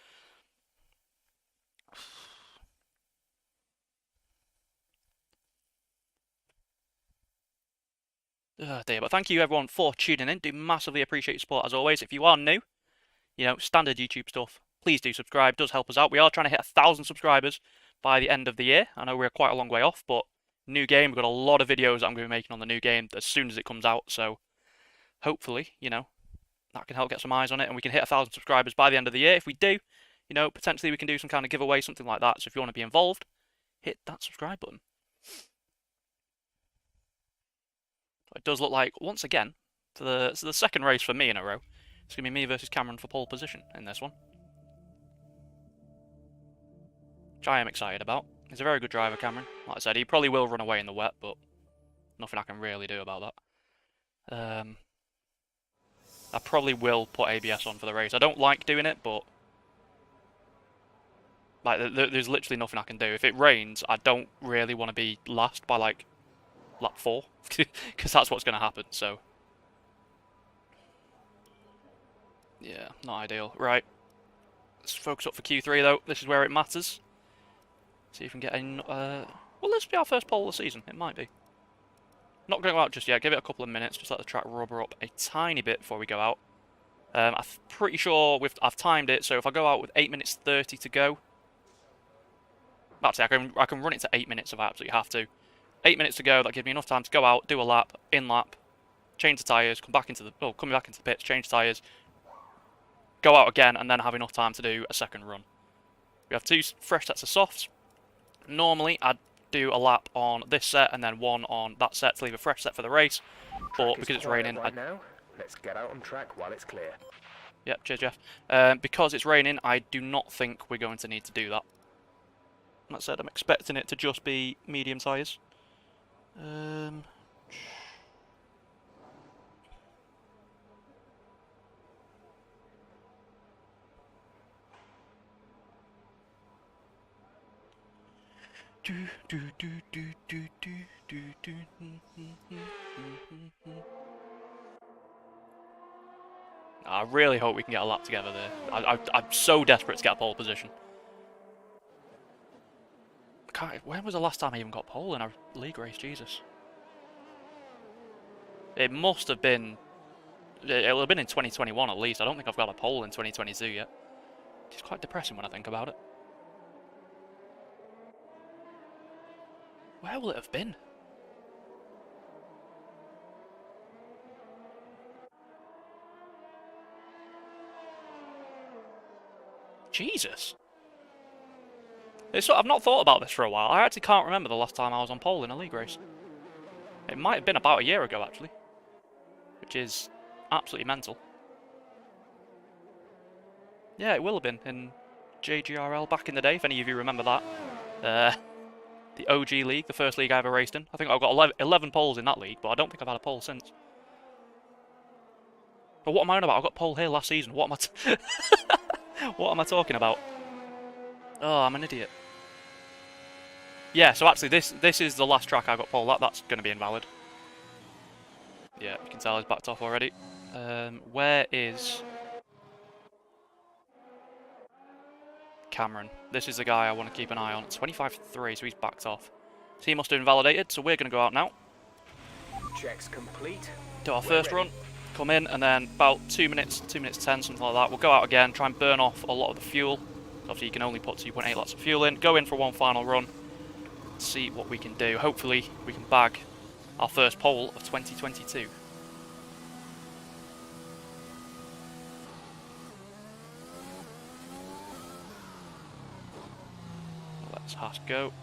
Oh dear, but thank you everyone for tuning in. Do massively appreciate your support as always. If you are new, you know, standard YouTube stuff, please do subscribe. It does help us out. We are trying to hit 1,000 subscribers by the end of the year. I know we're quite a long way off, but new game, we've got a lot of videos that I'm going to be making on the new game as soon as it comes out. So hopefully, you know, that can help get some eyes on it, and we can hit 1,000 subscribers by the end of the year. If we do, you know, potentially we can do some kind of giveaway, something like that. So if you want to be involved, hit that subscribe button. It does look like, once again, for the second race for me in a row, it's going to be me versus Cameron for pole position in this one. Which I am excited about. He's a very good driver, Cameron. Like I said, he probably will run away in the wet, but nothing I can really do about that. I probably will put ABS on for the race. I don't like doing it, but like there's literally nothing I can do. If it rains, I don't really want to be last by like lap 4, because that's what's going to happen, so yeah, not ideal. Right, let's focus up for Q3 though. This is where it matters. See if we can get in. Well, this will be our first pole of the season. It might be. Not going to go out just yet. Give it a couple of minutes. Just let the track rubber up a tiny bit before we go out. I'm pretty sure I've timed it, so if I go out with 8 minutes 30 to go, actually I can run it to 8 minutes if I absolutely have to. 8 minutes to go, that gives me enough time to go out, do a lap, in-lap, change the tyres, coming back into the pits, change tyres, go out again, and then have enough time to do a second run. We have 2 fresh sets of softs. Normally, I'd do a lap on this set and then one on that set to leave a fresh set for the race, but because it's raining... now. Let's get out on track while it's clear. Yep, cheers, Jeff. Because it's raining, I do not think we're going to need to do that. That said, I'm expecting it to just be medium tyres. I really hope we can get a lap together there. I'm so desperate to get a pole position. When was the last time I even got pole in a league race? Jesus. It must have been... It'll have been in 2021 at least. I don't think I've got a pole in 2022 yet. It's quite depressing when I think about it. Where will it have been? Jesus. I've not thought about this for a while. I actually can't remember the last time I was on pole in a league race. It might have been about a year ago, actually. Which is absolutely mental. Yeah, it will have been in JGRL back in the day, if any of you remember that. The OG league, the first league I ever raced in. I think I've got 11 poles in that league, but I don't think I've had a pole since. But what am I on about? I got pole here last season. What am what am I talking about? Oh, I'm an idiot. Yeah, so actually this is the last track I got pole. That's going to be invalid. Yeah, you can tell he's backed off already. Where is Cameron? This is the guy I want to keep an eye on. 25-3, so he's backed off. So he must have invalidated, so we're going to go out now. Checks complete. Do our We're first ready. run, come in, and then about 2 minutes 10, something like that, we'll go out again, try and burn off a lot of the fuel. Obviously you can only put 2.8 lots of fuel in, go in for one final run, see what we can do. Hopefully we can bag our first pole of 2022. Let's Haas go.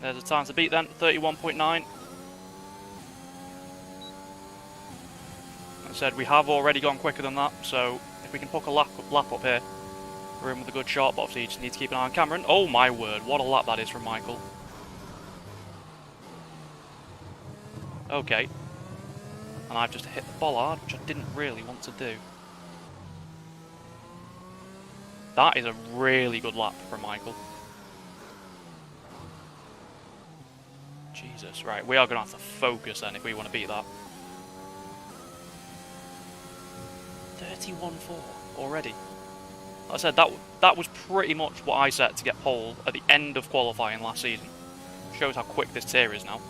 There's a time to beat then, 31.9. Like I said, we have already gone quicker than that, so if we can puck a lap up here, we're in with a good shot, but obviously you just need to keep an eye on Cameron. Oh my word, what a lap that is from Michael. Okay. And I've just hit the bollard, which I didn't really want to do. That is a really good lap from Michael. Jesus, right, we are going to have to focus then if we want to beat that. 31.4 already. Like I said, that was pretty much what I set to get pole at the end of qualifying last season. Shows how quick this tier is now.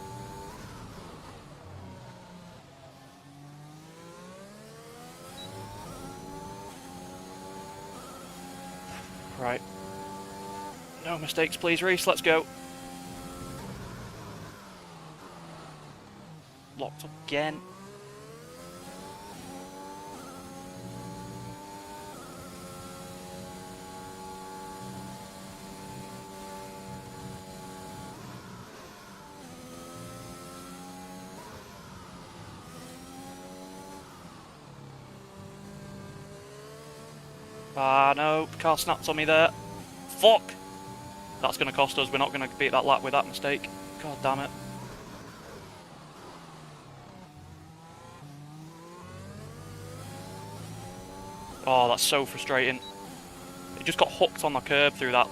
Right. No mistakes, please, Reese. Let's go. Locked up again. Ah, no. Car snapped on me there. Fuck! That's going to cost us. We're not going to beat that lap with that mistake. God damn it. Oh, that's so frustrating. It just got hooked on the curb through that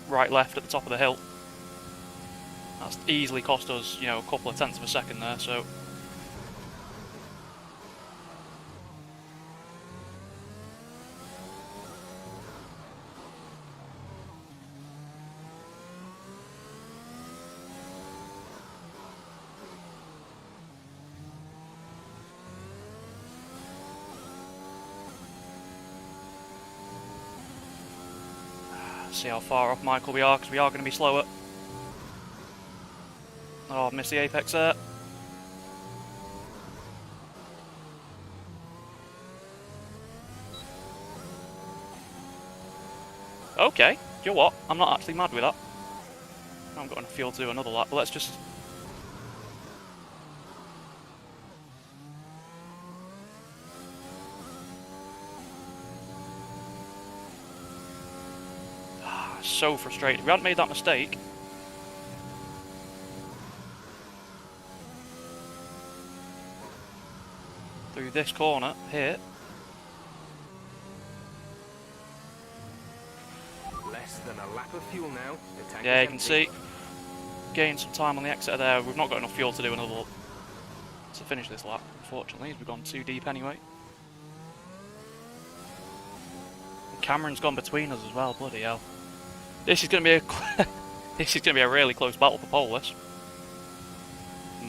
right-left at the top of the hill. That's easily cost us, you know, a couple of tenths of a second there, so... See how far off Michael we are, because we are going to be slower. Oh, I've missed the apex there. Okay, you know what? I'm not actually mad with that. I haven't got enough fuel to do another lap, but let's just... So frustrated. If we hadn't made that mistake... through this corner, here... Less than a lap of fuel now. The tank Yeah, is you can empty. see. Gain some time on the exit there. We've not got enough fuel to do another lap. To finish this lap, unfortunately, as we've gone too deep anyway. And Cameron's gone between us as well, bloody hell. This is going to be a this is going to be a really close battle for pole, this.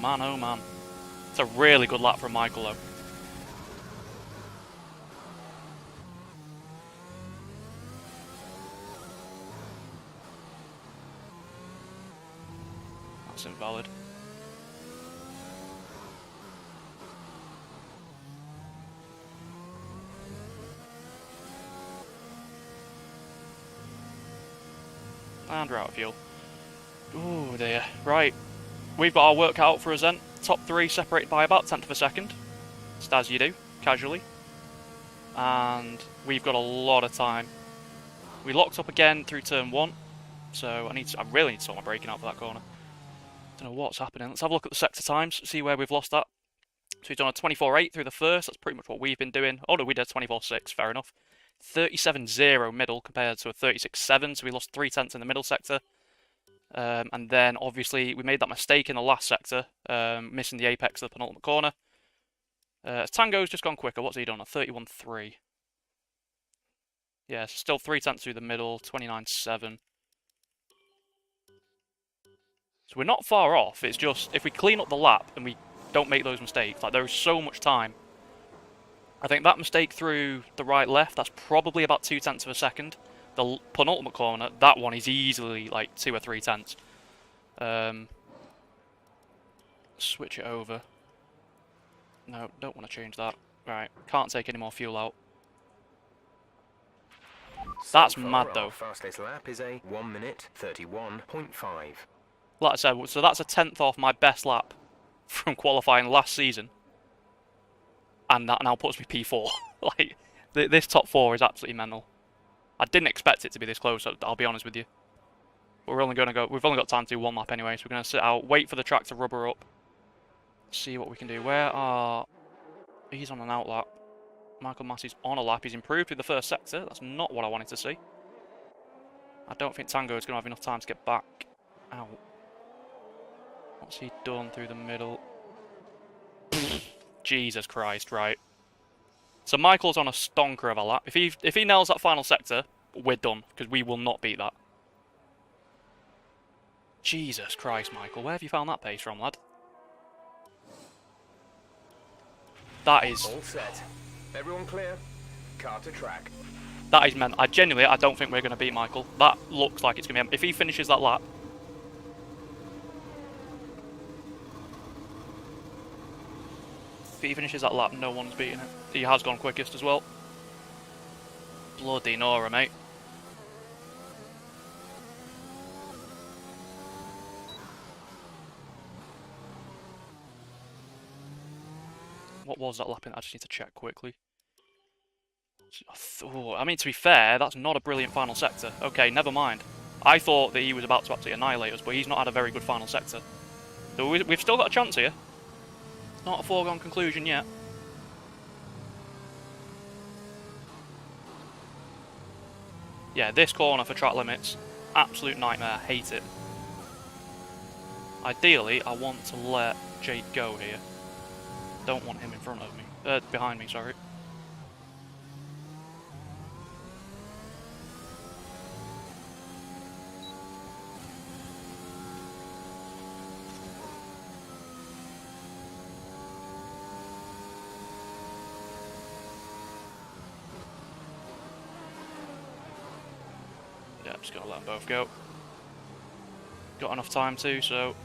Man, oh man. It's a really good lap from Michael, though. That's invalid. And we're out of fuel. Oh dear. Right. We've got our work cut out for us then. Top three separated by about 1/10 of a second. Just as you do, casually. and we've got a lot of time. We locked up again through turn 1, so I really need to sort my braking out for that corner. Don't know what's happening. Let's have a look at the sector times, see where we've lost that. So we've done a 24.8 through the first, that's pretty much what we've been doing. Oh no, we did 24.6, fair enough. 37.0 middle compared to a 36.7, so we lost 0.3 in the middle sector. And then obviously we made that mistake in the last sector, missing the apex of the penultimate corner. Tango's just gone quicker. What's he done? A 31.3. Yeah, so still 0.3 through the middle, 29.7. So we're not far off. It's just if we clean up the lap and we don't make those mistakes, like there's so much time. I think that mistake through the right-left, that's probably about 0.2 of a second. The penultimate corner, that one is easily like 2 or 0.3. Switch it over. No, don't want to change that. Right, can't take any more fuel out. That's So far, mad though. Our fastest lap is a 1 minute 31.5. Like I said, so that's a 10th off my best lap from qualifying last season. And that now puts me P4. Like, this top 4 is absolutely mental. I didn't expect it to be this close, I'll be honest with you. But we've only got time to do 1 lap anyway, so we're going to sit out, wait for the track to rubber up. See what we can do. He's on an out lap. Michael Massey's on a lap. He's improved with the first sector. That's not what I wanted to see. I don't think Tango is going to have enough time to get back out. What's he done through the middle? Jesus Christ, right. So Michael's on a stonker of a lap. If he nails that final sector, we're done, because we will not beat that. Jesus Christ, Michael, where have you found that pace from, lad? That is... All set. Everyone clear? Car to track. That is meant. I don't think we're going to beat Michael. That looks like it's going to be... If he finishes that lap... If he finishes that lap, no one's beating it. He has gone quickest as well. Bloody Nora, mate. What was that lap in? I just need to check quickly. Oh, I mean, to be fair, that's not a brilliant final sector. Okay, never mind. I thought that he was about to absolutely annihilate us, but he's not had a very good final sector. So we've still got a chance here. Not a foregone conclusion yet. Yeah, this corner for track limits, absolute nightmare. Hate it. Ideally, I want to let Jake go here. Don't want him in front of me. Behind me, sorry. Yeah, I'm just gonna let them both go. Got enough time to, so...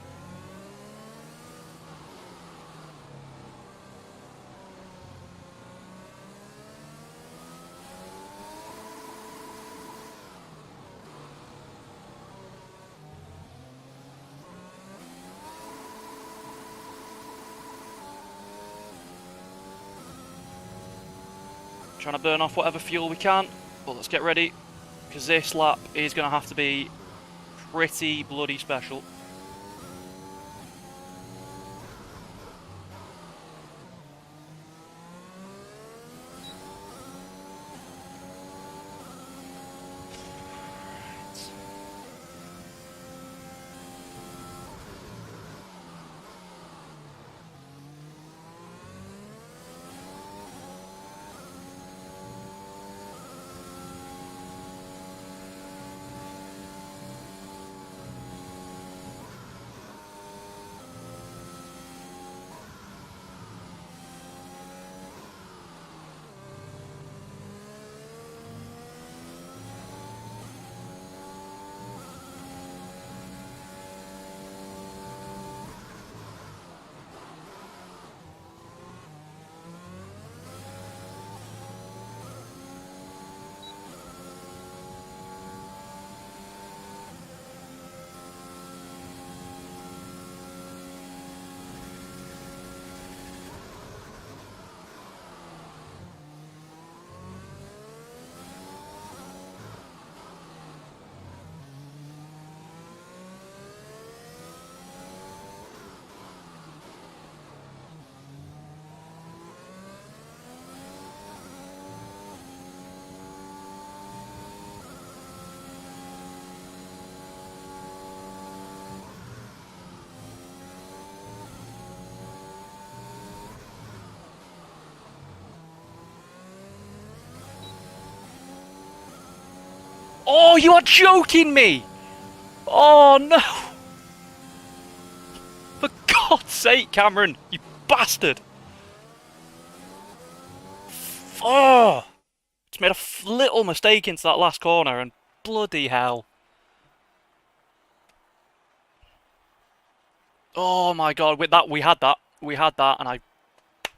Trying to burn off whatever fuel we can, but let's get ready, because this lap is going to have to be pretty bloody special. Oh, you are joking me! Oh no! For God's sake, Cameron, you bastard! Oh! Just made a little mistake into that last corner, and bloody hell. Oh my God, with that, we had that, and I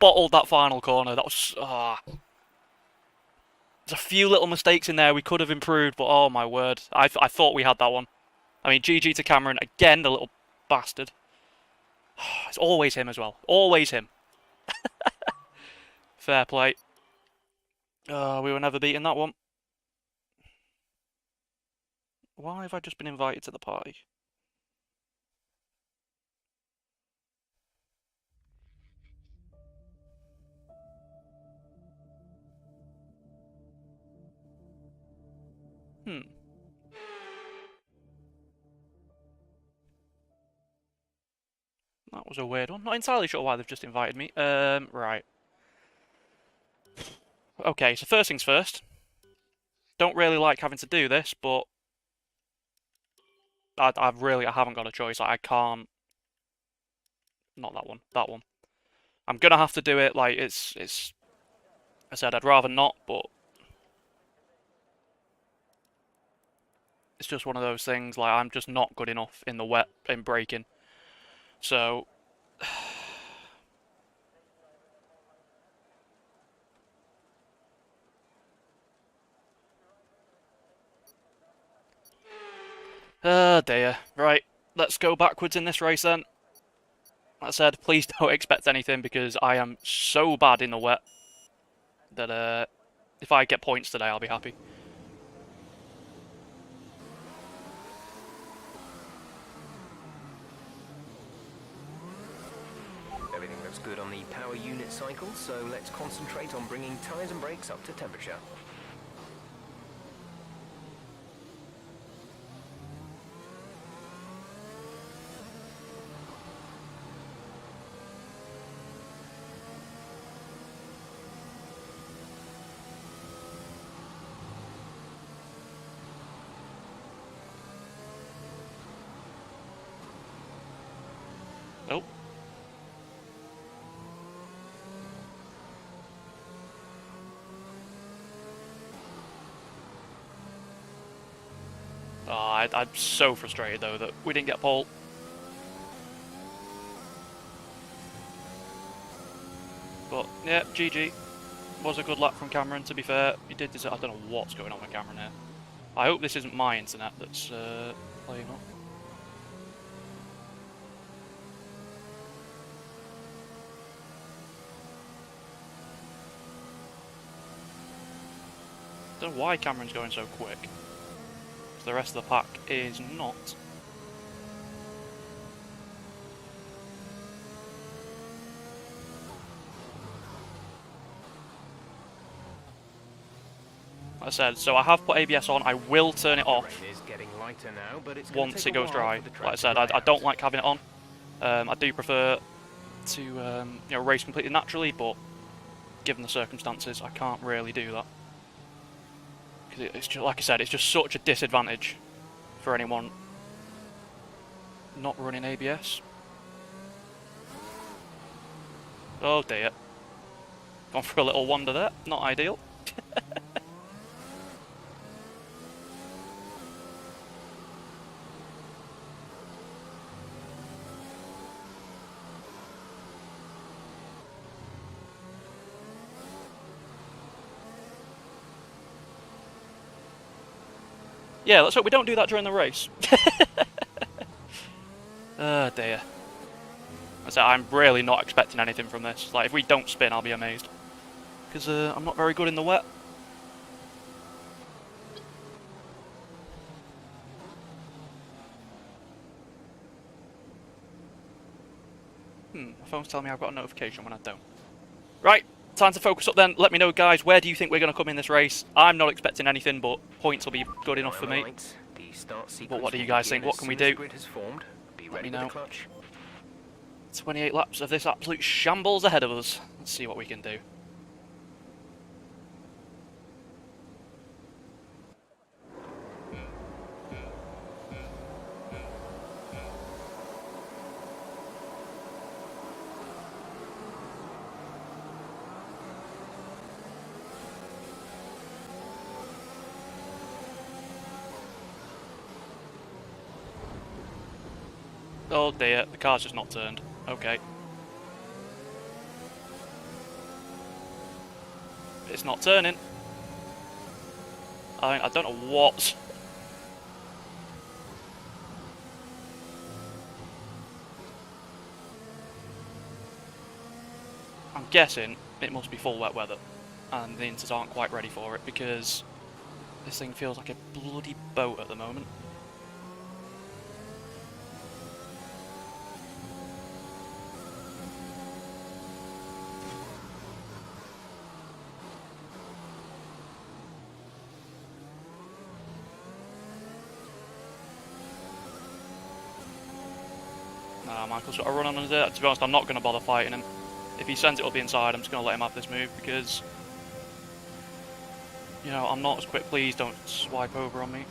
bottled that final corner. That was, there's a few little mistakes in there we could have improved, but oh my word, I thought we had that one. I mean, GG to Cameron again, the little bastard. It's always him as well, always him. Fair play. We were never beating that one. Why have I just been invited to the party? That was a weird one. Not entirely sure why they've just invited me. Right. Okay, so first things first. Don't really like having to do this, but I haven't got a choice. I can't. Not that one. That one. I'm gonna have to do it. Like it's. I said I'd rather not, but it's just one of those things. Like I'm just not good enough in the wet in braking. So. Oh dear. Right, let's go backwards in this race then. Like I said, please don't expect anything because I am so bad in the wet that if I get points today, I'll be happy. Everything looks good on the power unit cycle, so let's concentrate on bringing tyres and brakes up to temperature. Nope. Oh, I'm so frustrated though that we didn't get pole. But yeah, GG. Was a good lap from Cameron, to be fair. He did deserve. I don't know what's going on with Cameron here. I hope this isn't my internet that's playing up. Don't know why Cameron's going so quick. The rest of the pack is not. Like I said, so I have put ABS on. I will turn it off once it goes dry. Like I said, I don't like having it on. I do prefer to you know, race completely naturally, but given the circumstances, I can't really do that. Because it's just, like I said, it's just such a disadvantage for anyone not running ABS. Oh dear. Gone for a little wander there. Not ideal. Yeah, let's hope we don't do that during the race. Oh dear. I'm really not expecting anything from this. Like, if we don't spin, I'll be amazed. Because I'm not very good in the wet. My phone's telling me I've got a notification when I don't. Right, time to focus up then. Let me know, guys, where do you think we're going to come in this race? I'm not expecting anything, but points will be good enough for me. But what do you guys think? What can we do? Let me know. 28 laps of this absolute shambles ahead of us. Let's see what we can do. Oh dear, the car's just not turned. Okay. It's not turning. I don't know what. I'm guessing it must be full wet weather, and the Inters aren't quite ready for it because this thing feels like a bloody boat at the moment. Nah, Michael's got a run on his it. To be honest, I'm not going to bother fighting him. If he sends it up the inside, I'm just going to let him have this move because, you know, I'm not as quick. Please don't swipe over on me.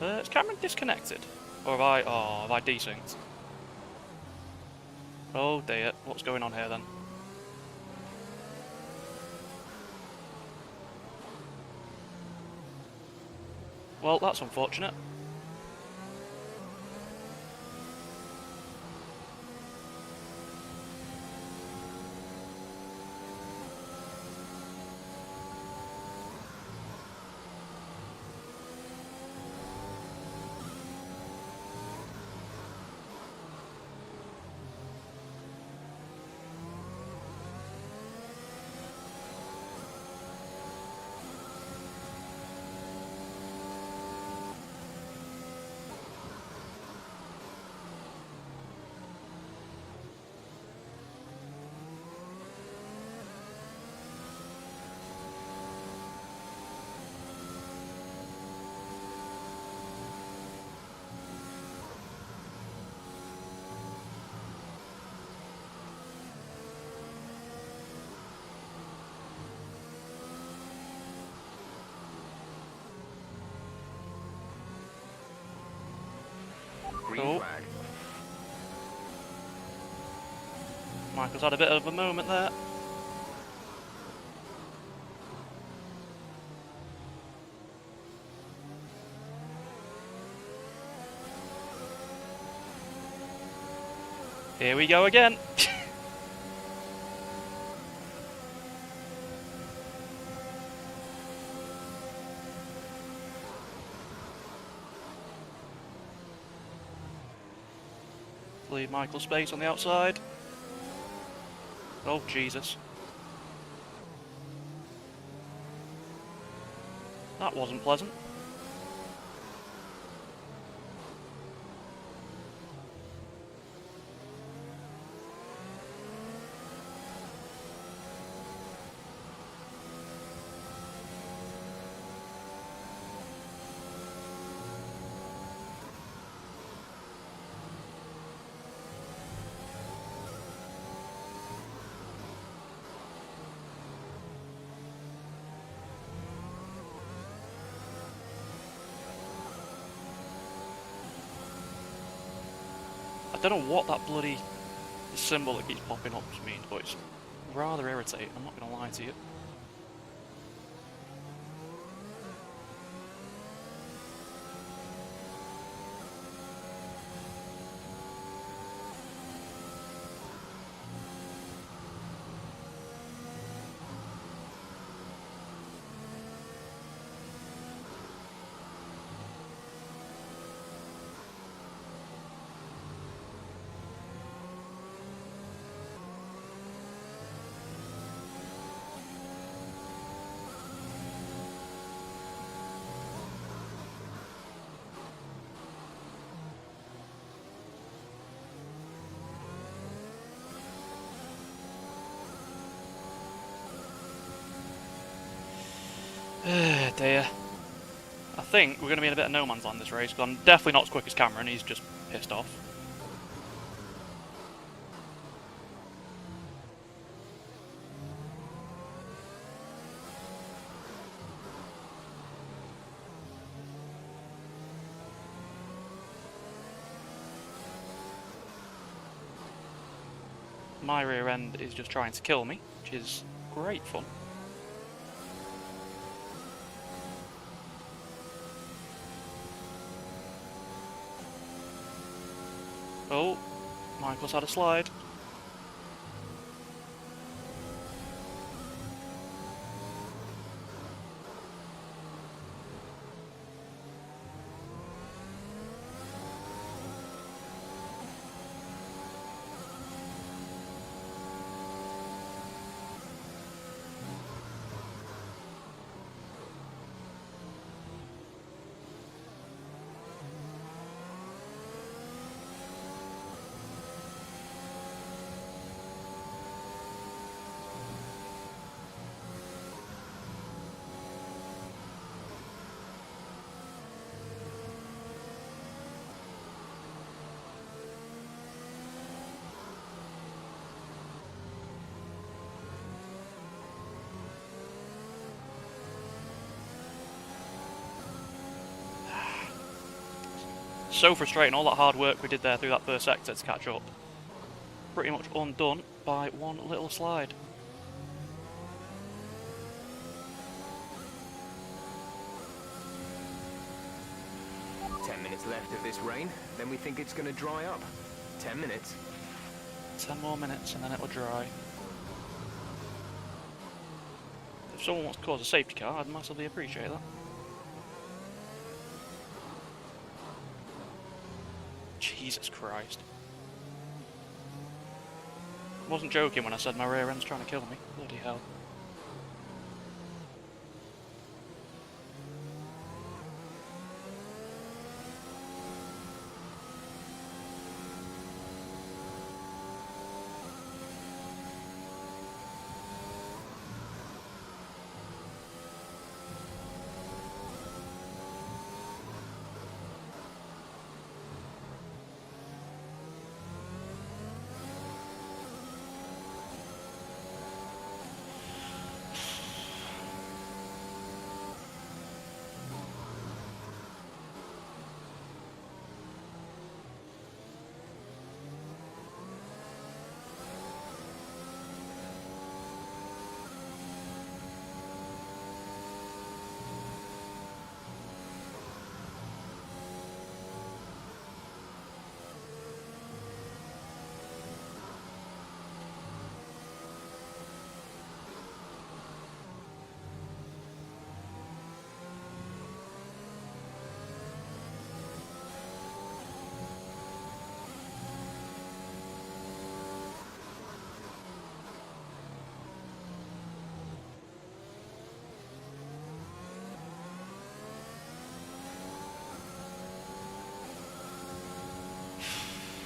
Is Cameron disconnected? Or have I... Oh, have I desynced? Oh dear, what's going on here then? Well, that's unfortunate. Green Cool. flag. Michael's had a bit of a moment there. Here we go again. Leave Michael space on the outside. Oh, Jesus. That wasn't pleasant. I don't know what that bloody symbol that keeps popping up means, but it's rather irritating, I'm not going to lie to you. Dear. I think we're going to be in a bit of no man's land this race, because I'm definitely not as quick as Cameron, he's just pissed off. My rear end is just trying to kill me, which is great fun. Oh, Michael's had a slide. So frustrating, all that hard work we did there through that first sector to catch up. Pretty much undone by one little slide. Minutes left of this rain, then we think it's going to dry up. 10 minutes. 10 more minutes and then it'll dry. If someone wants to cause a safety car, I'd massively appreciate that. Jesus Christ. I wasn't joking when I said my rear end's trying to kill me. Bloody hell.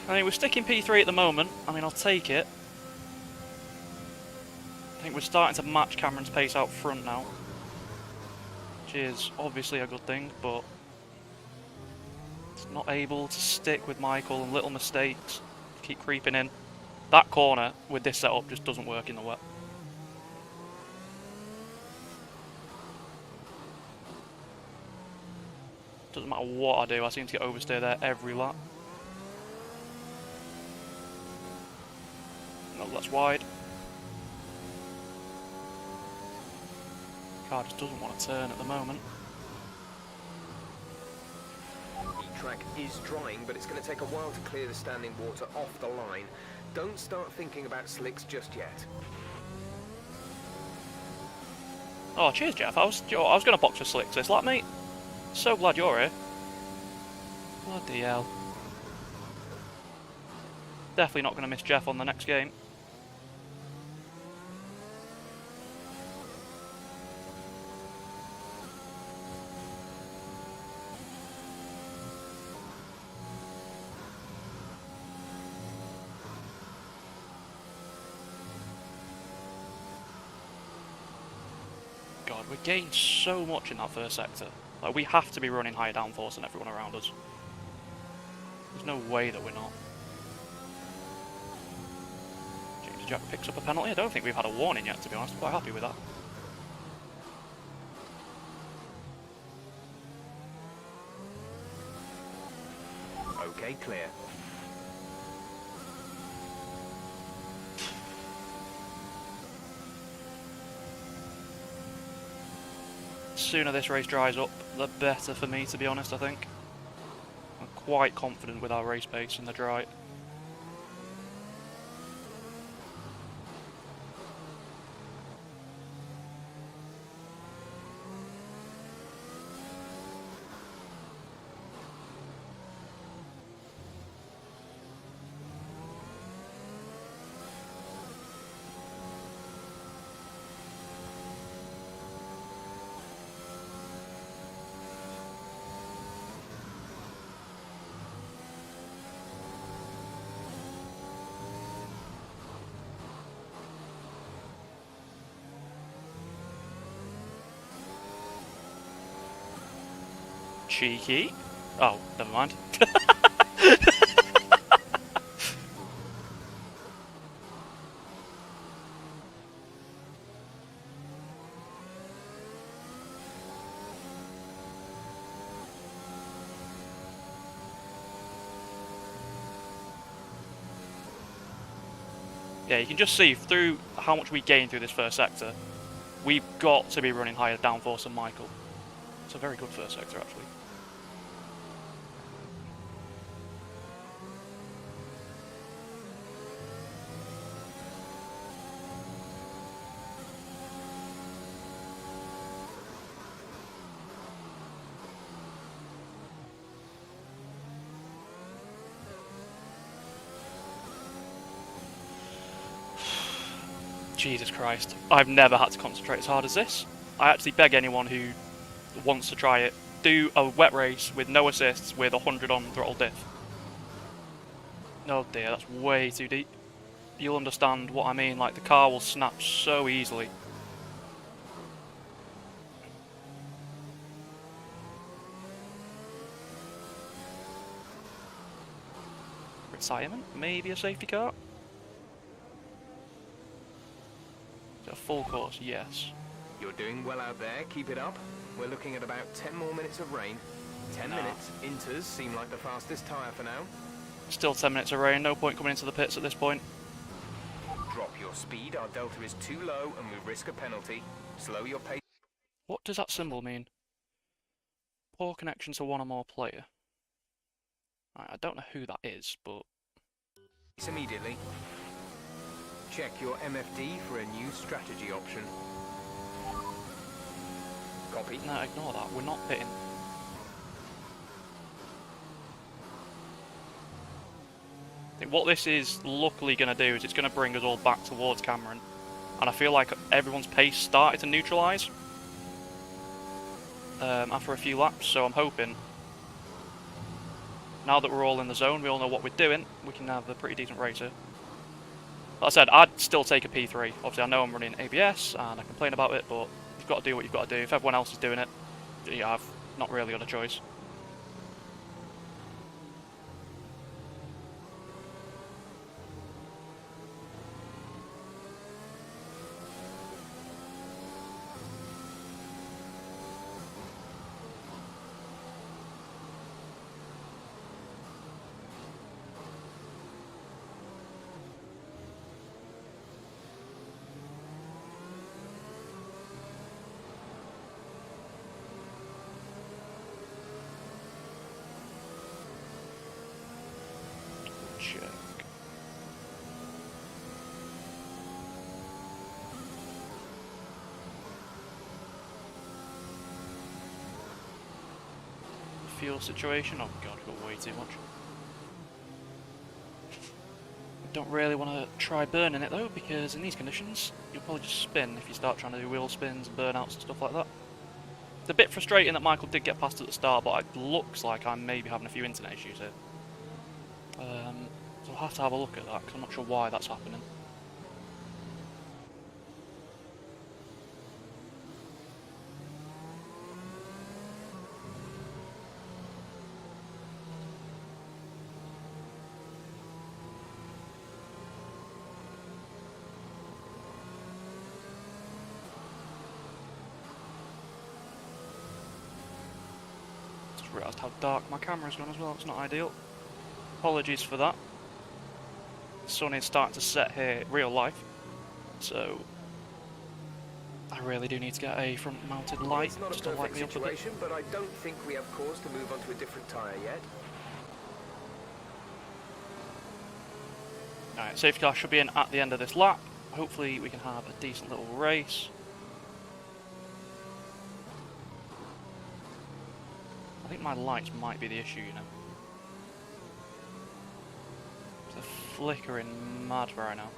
I mean, we're sticking P3 at the moment. I mean, I'll take it. I think we're starting to match Cameron's pace out front now, which is obviously a good thing, but it's not able to stick with Michael, and little mistakes keep creeping in. That corner with this setup just doesn't work in the wet. Doesn't matter what I do, I seem to get oversteer there every lap. No, that's wide. Car just doesn't want to turn at the moment. The track is drying, but it's going to take a while to clear the standing water off the line. Don't start thinking about slicks just yet. Oh, cheers, Jeff. I was going to box for slicks this lap, mate. So glad you're here. Bloody hell. Definitely not going to miss Jeff on the next game. God, we gained so much in that first sector. Like, we have to be running higher downforce than everyone around us. There's no way that we're not. James Jack picks up a penalty. I don't think we've had a warning yet, to be honest. I'm quite happy with that. Okay, clear. The sooner this race dries up, the better for me, to be honest, I think. I'm quite confident with our race pace in the dry. Cheeky. Oh, never mind. Yeah, you can just see through how much we gain through this first sector, we've got to be running higher downforce than Michael. It's a very good first sector, actually. Jesus Christ. I've never had to concentrate as hard as this. I actually beg anyone who wants to try it, do a wet race with no assists with 100 on throttle diff. Oh dear, that's way too deep. You'll understand what I mean, like the car will snap so easily. Retirement? Maybe a safety car? Is it a full course? Yes. You're doing well out there, keep it up. We're looking at about 10 more minutes of rain. 10 minutes, Inters seem like the fastest tyre for now. Still 10 minutes of rain, no point coming into the pits at this point. Drop your speed, our delta is too low and we risk a penalty. Slow your pace. What does that symbol mean? Poor connection to one or more player. Right, I don't know who that is, but... Immediately. Check your MFD for a new strategy option. Copy. No, ignore that. We're not pitting. I think what this is luckily going to do is it's going to bring us all back towards Cameron. And I feel like everyone's pace started to neutralise after a few laps, so I'm hoping now that we're all in the zone, we all know what we're doing, we can have a pretty decent racer. Like I said, I'd still take a P3. Obviously I know I'm running ABS and I complain about it, but you've got to do what you've got to do. If everyone else is doing it, you have not really got a choice. Check. Fuel situation. Oh god, we've got way too much. Don't really want to try burning it though, because in these conditions you'll probably just spin if you start trying to do wheel spins and burnouts and stuff like that. It's a bit frustrating that Michael did get past at the start, but it looks like I'm maybe having a few internet issues here. So I'll have to have a look at that, because I'm not sure why that's happening. Just realised how dark my camera's gone as well, it's not ideal. Apologies for that. The sun is starting to set here in real life, so I really do need to get a front mounted light just to light me up a bit. But I don't think we have cause to move on to a different tyre yet. Alright, safety car should be in at the end of this lap. Hopefully we can have a decent little race. I think my lights might be the issue, you know. They're flickering mad right now.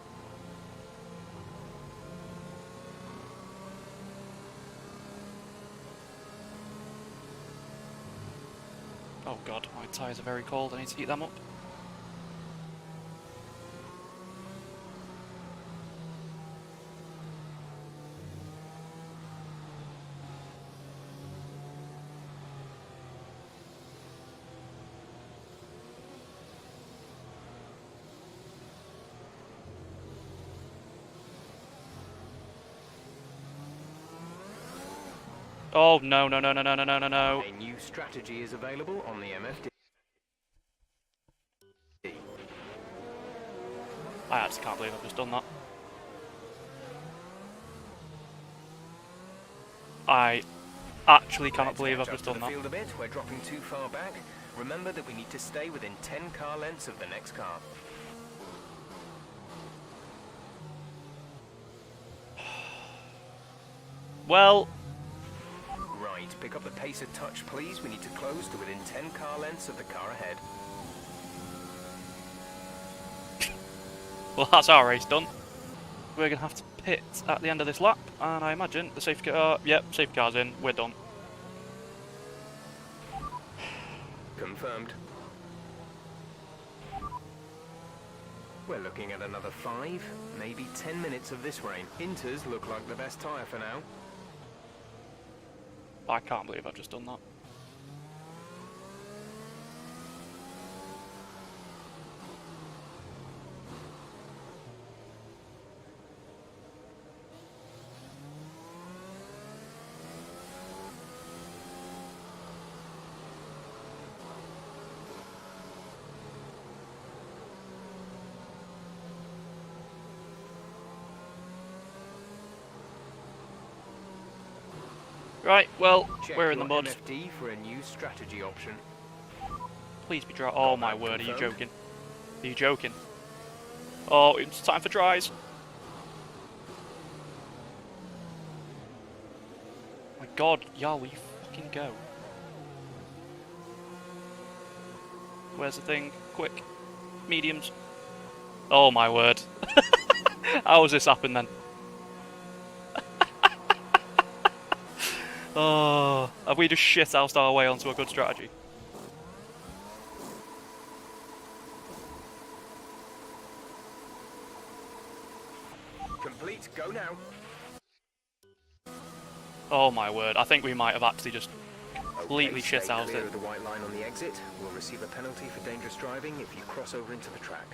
Oh god, my tyres are very cold, I need to heat them up. Oh, no, no, no, no, no, no, no, no, no. A new strategy is available on the MFD. I actually can't believe I've just done that. I actually cannot believe I've just done that. Field a bit. We're dropping too far back. Remember that we need to stay within 10 car lengths of the next car. Well, Right, pick up the pace a touch, please. We need to close to within 10 car lengths of the car ahead. well, that's our race done. We're going to have to pit at the end of this lap, and I imagine the safety car... Yep, safety car's in. We're done. Confirmed. We're looking at another 5, maybe 10 minutes of this rain. Inters look like the best tyre for now. I can't believe I've just done that. Right, well, Check we're in the your mud. MFD for a new strategy option. Please be dry. Oh my word, are you joking? Are you joking? Oh, it's time for dries. My god, Yarl, will you fucking go? Where's the thing? Quick. Mediums. Oh my word. How has this happened then? Oh, have we just shithoused our way onto a good strategy? Complete, go now. Oh my word, I think we might have actually just completely Okay, stay shithoused clear it. of the white line on the exit. We'll receive a penalty for dangerous driving if you cross over into the track.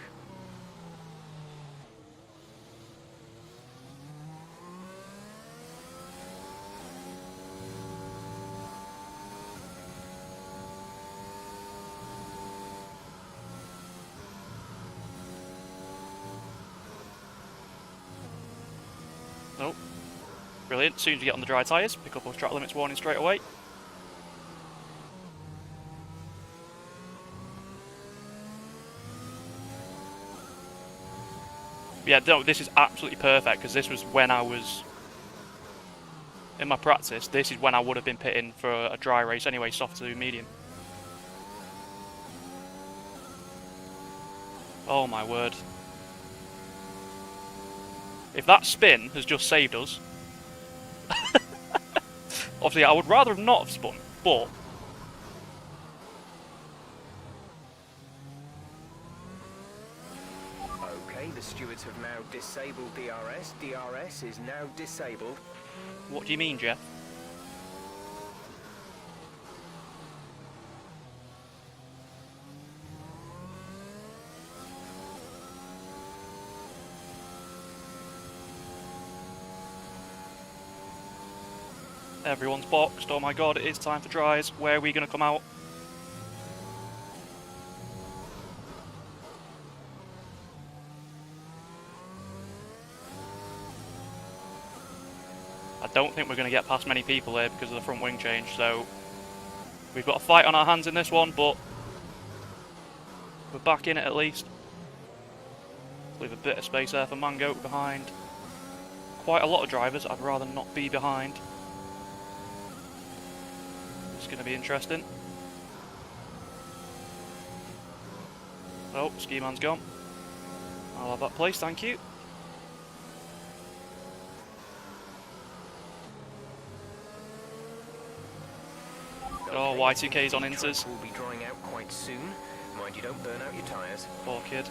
Nope. Brilliant. As soon as you get on the dry tyres, pick up those track limits warning straight away. Yeah, no, this is absolutely perfect because this was when I was in my practice. This is when I would have been pitting for a dry race anyway, soft to medium. Oh my word. If that spin has just saved us, obviously I would rather have not have spun, but Okay, the stewards have now disabled DRS. DRS is now disabled. what do you mean, Jeff? Everyone's boxed. Oh my god, it is time for dries. Where are we going to come out? I don't think we're going to get past many people here because of the front wing change, so we've got a fight on our hands in this one, but we're back in it at least. Leave a bit of space there for Mango behind. Quite a lot of drivers I'd rather not be behind. It's going to be interesting. Oh, Ski Man's gone. I'll have that place, thank you. Oh, Y2K's on inters. Will be drying out quite soon. Mind you don't burn out your tyres. Poor kid.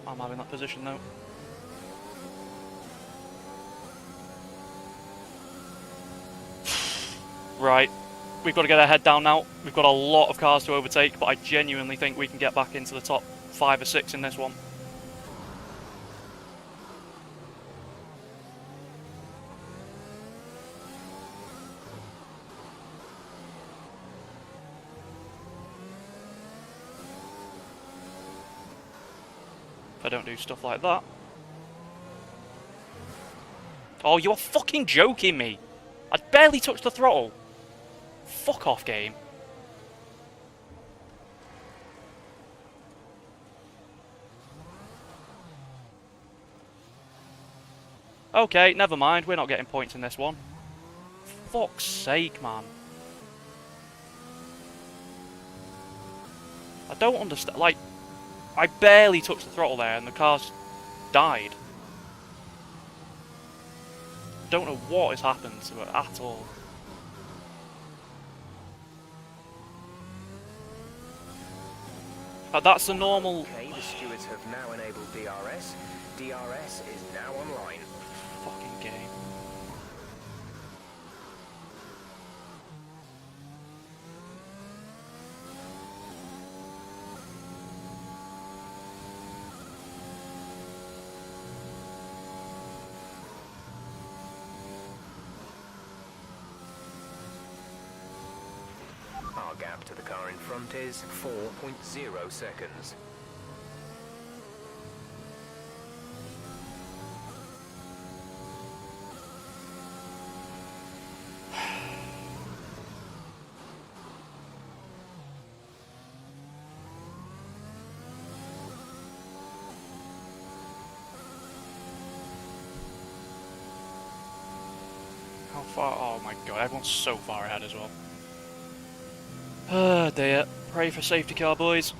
I'm having that position though. Right, we've got to get our head down now. We've got a lot of cars to overtake, but I genuinely think we can get back into the top 5 or 6 in this one. If I don't do stuff like that. Oh, you're fucking joking me! I barely touched the throttle. Fuck off, game. Okay, never mind. We're not getting points in this one. Fuck's sake, man. I don't understand. Like, I barely touched the throttle there and the car's died. Don't know what has happened to it at all. That's the normal... Okay, the stewards have now enabled DRS. DRS is now online. Fucking game. Our gap to the car in front is 4.0 seconds. How far? Oh my god, everyone's so far ahead as well. Ah, dear. Pray for safety car, boys.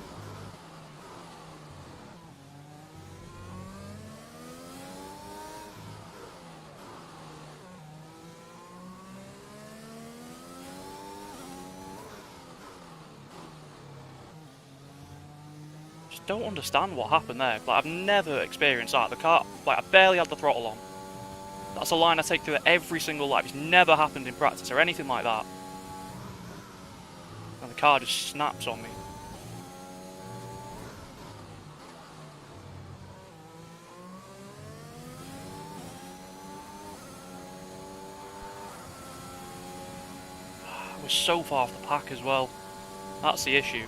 Just don't understand what happened there. Like, I've never experienced that. The car, like, I barely had the throttle on. That's a line I take through every single lap. It's never happened in practice or anything like that. And the car just snaps on me. We're so far off the pack as well. That's the issue.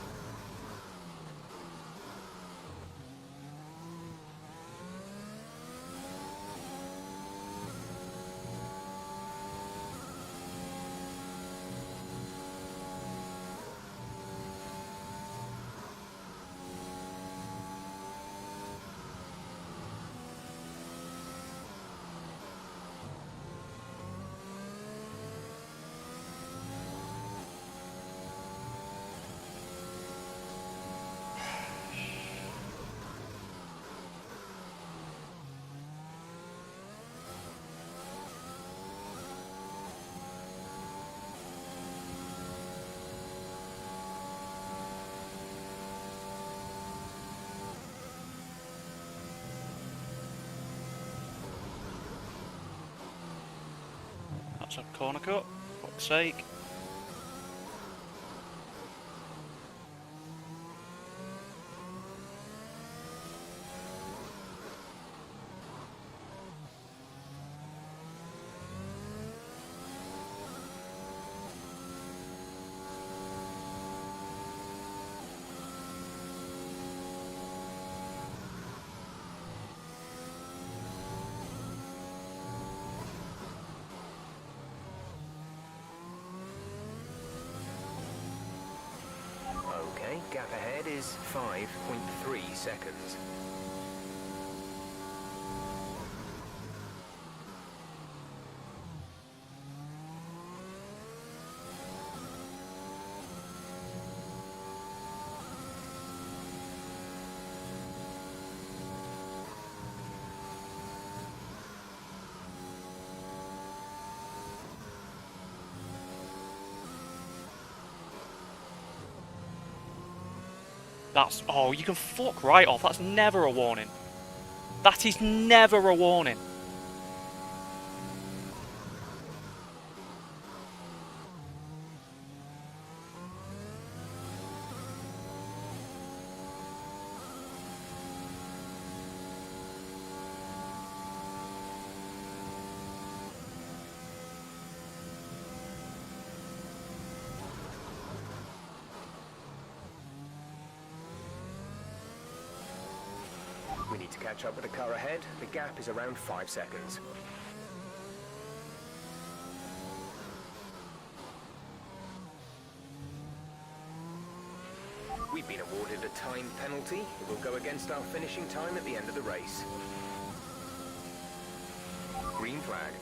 That's a corner cut, for fuck's sake. Okay, gap ahead is 5.3 seconds. That's... oh, you can fuck right off. That's never a warning. That is never a warning. We We need to catch up with the car ahead. The gap is around 5 seconds. We've been awarded a time penalty. It will go against our finishing time at the end of the race. Green flag.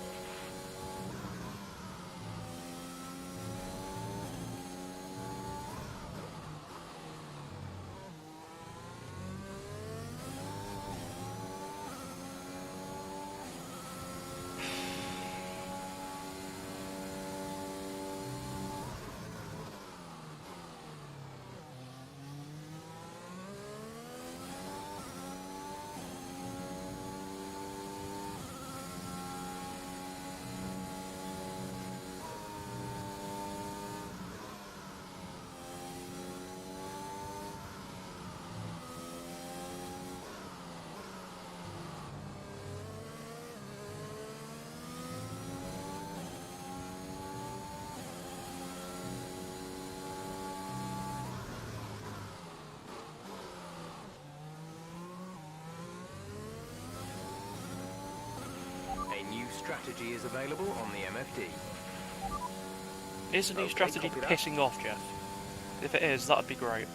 A new strategy is available on the MFD. Is the new strategy copy that. pissing off Jeff? If it is, that'd be great.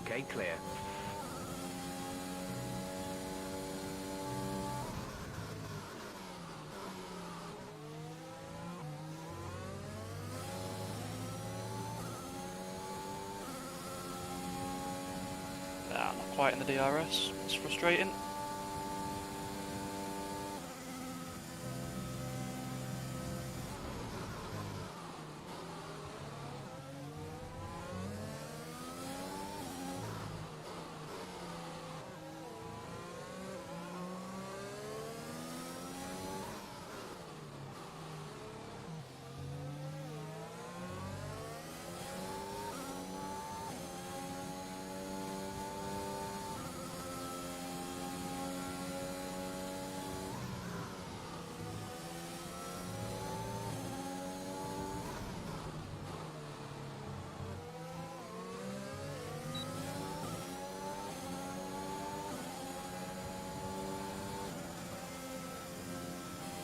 Okay, clear. Not quite in the DRS. It's frustrating.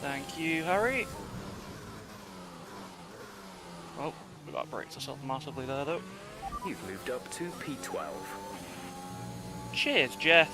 Thank you, Harry. Oh, we got braked ourselves massively there, though. You've moved up to P12. Cheers, Jeff.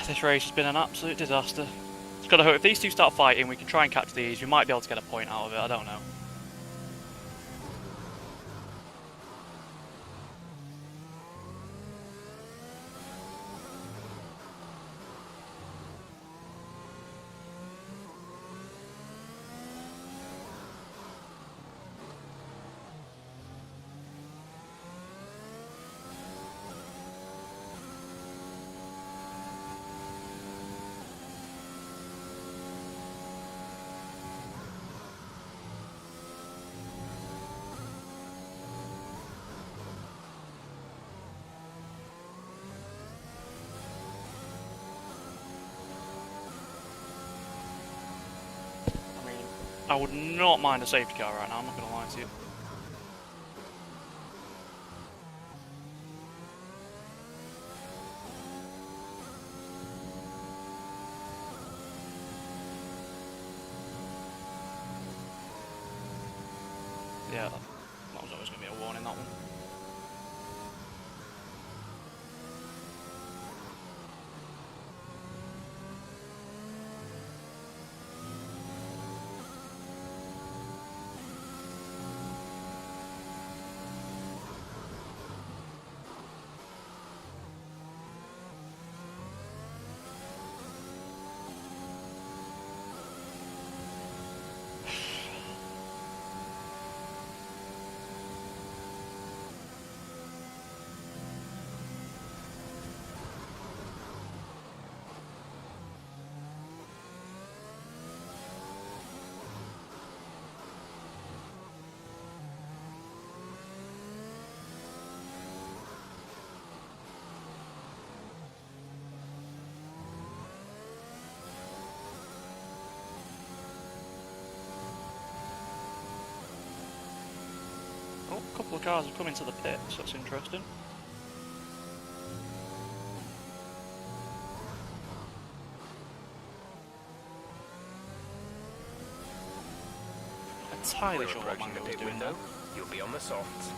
This race has been an absolute disaster. Just gotta hope if these two start fighting, we can try and catch these. We might be able to get a point out of it. I don't know. I would not mind a safety car right now, I'm not going to lie to you. Yeah, that was always going to be a warning, that one. Oh, a couple of cars have come into the pit, so that's interesting. Entirely sure what Mango was doing though. You'll be on the softs.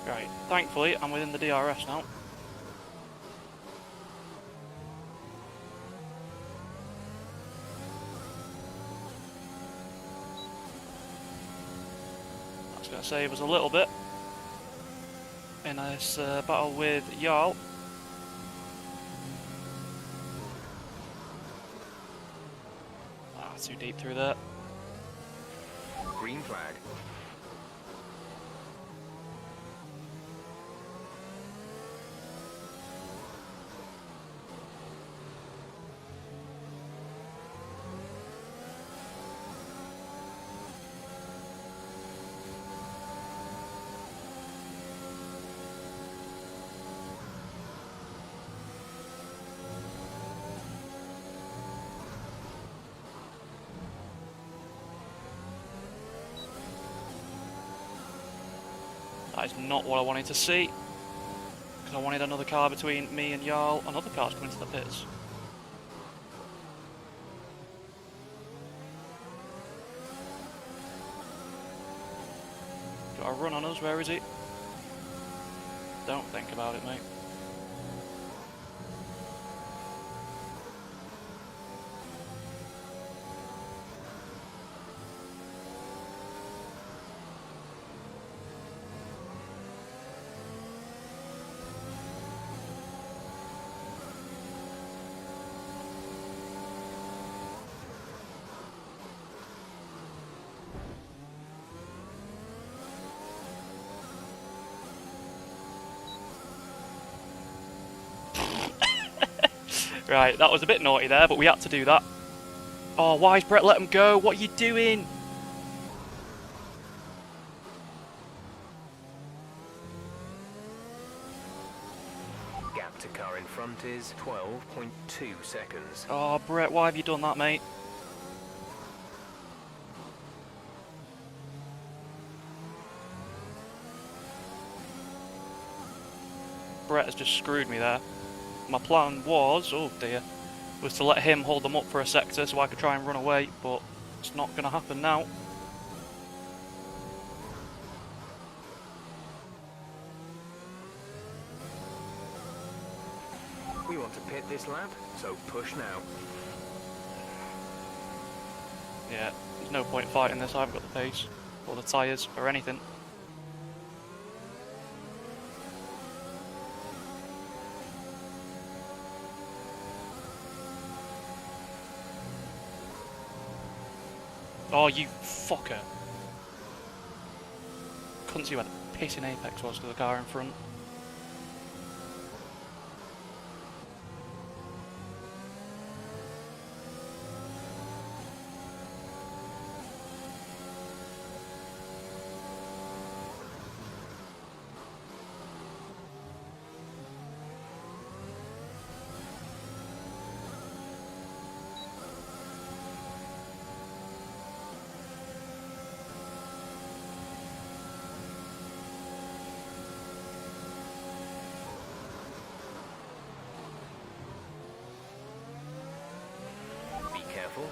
Right, thankfully I'm within the DRS now. That's going to save us a little bit in this battle with Jarl. Ah, too deep through there. Green flag. That is not what I wanted to see, because I wanted another car between me and Jarl, and other cars coming to the pits. Got a run on us, where is he? Don't think about it, mate. Right, that was a bit naughty there, but we had to do that. Oh, why is Brett let him go? What are you doing? Gap to car in front is 12.2 seconds. Oh, Brett, why have you done that, mate? Brett has just screwed me there. My plan was, oh dear, was to let him hold them up for a sector so I could try and run away, but it's not going to happen now. We want to pit this lap, so push now. Yeah, there's no point fighting this, I haven't got the pace, or the tyres, or anything. Oh, you fucker. Couldn't see where the pissing apex was to the car in front.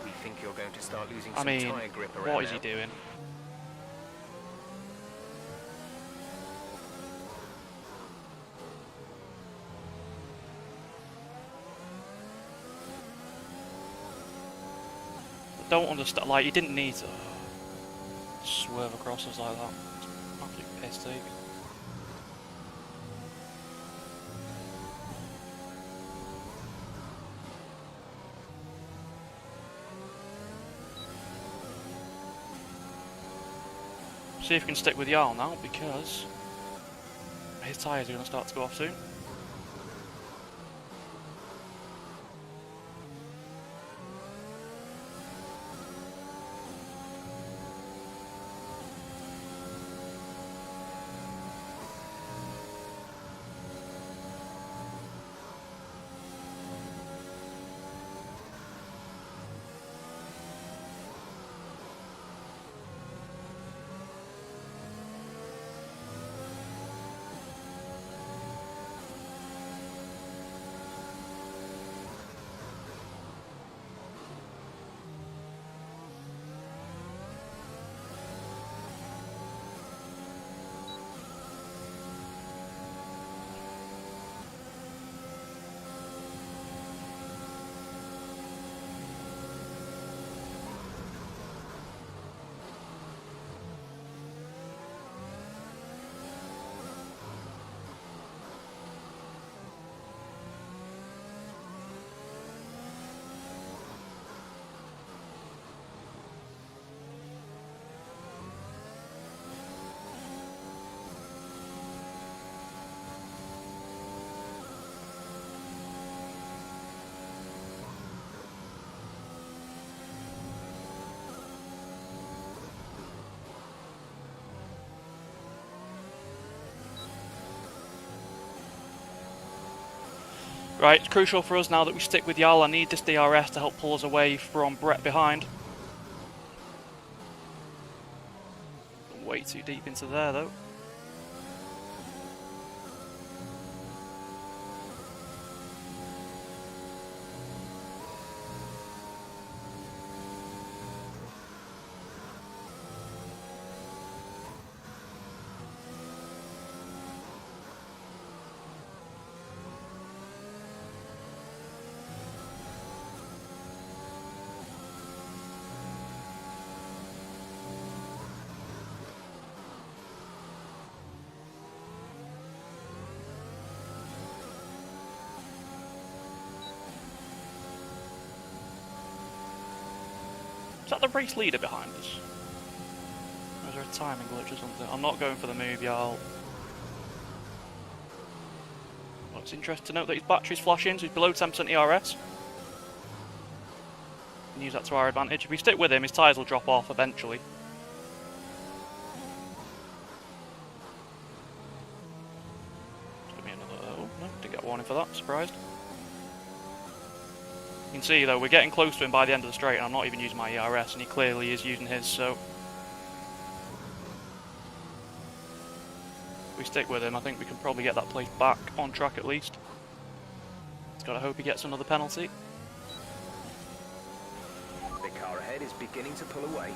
We think you're going to start losing I some mean, tyre grip around what is he now. doing? I don't understand, like, he didn't need to swerve across us like that. It's an absolute piss take. See if we can stick with Jarl now, because his tyres are going to start to go off soon. Right, it's crucial for us now that we stick with Jarl. I need this DRS to help pull us away from Brett behind. Way too deep into there, though. Is that the race leader behind us? Or is there a timing glitch or something? I'm not going for the move, Jarl. Well, it's interesting to note that his battery's flashing, so he's below 10% ERS. We can use that to our advantage. If we stick with him, his tyres will drop off eventually. Just give me another... Oh, no, didn't get a warning for that. Surprised. You can see, though, we're getting close to him by the end of the straight, and I'm not even using my ERS, and he clearly is using his, so... If we stick with him, I think we can probably get that place back on track at least. Just gotta hope he gets another penalty. The car ahead is beginning to pull away.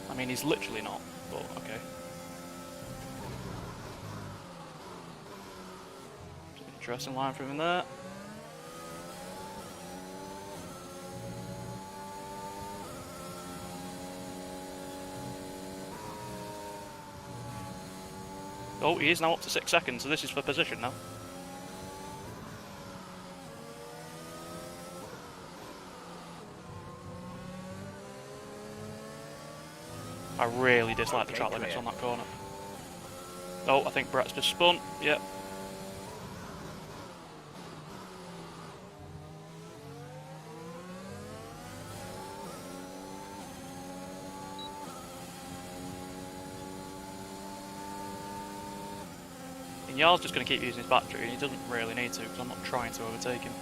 I mean, he's literally not, but okay. Interesting line from him there. Oh, he is now up to 6 seconds, so this is for position now. I really dislike the Okay, track limits clear. on that corner. Oh, I think Brett's just spun. Yep. And Jarl's just going to keep using his battery, and he doesn't really need to, because I'm not trying to overtake him.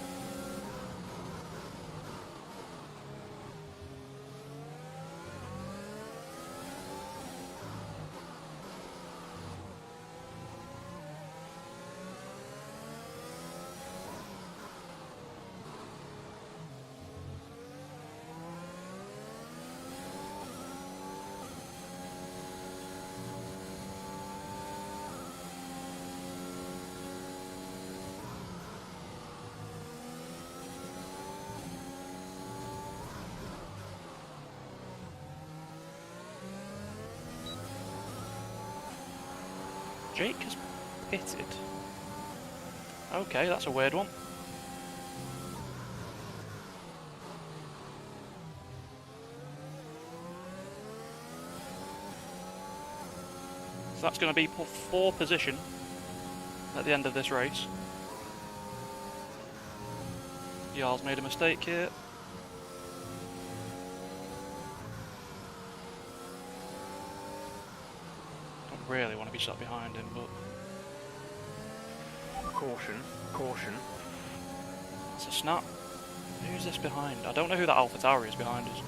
Jake has pitted. Okay, that's a weird one. So that's going to be for position at the end of this race. Jarl's made a mistake here. Don't really want to be sat behind him, but... Caution, caution. It's a snap. Who's this behind? I don't know who that Alpha Tauri is behind us.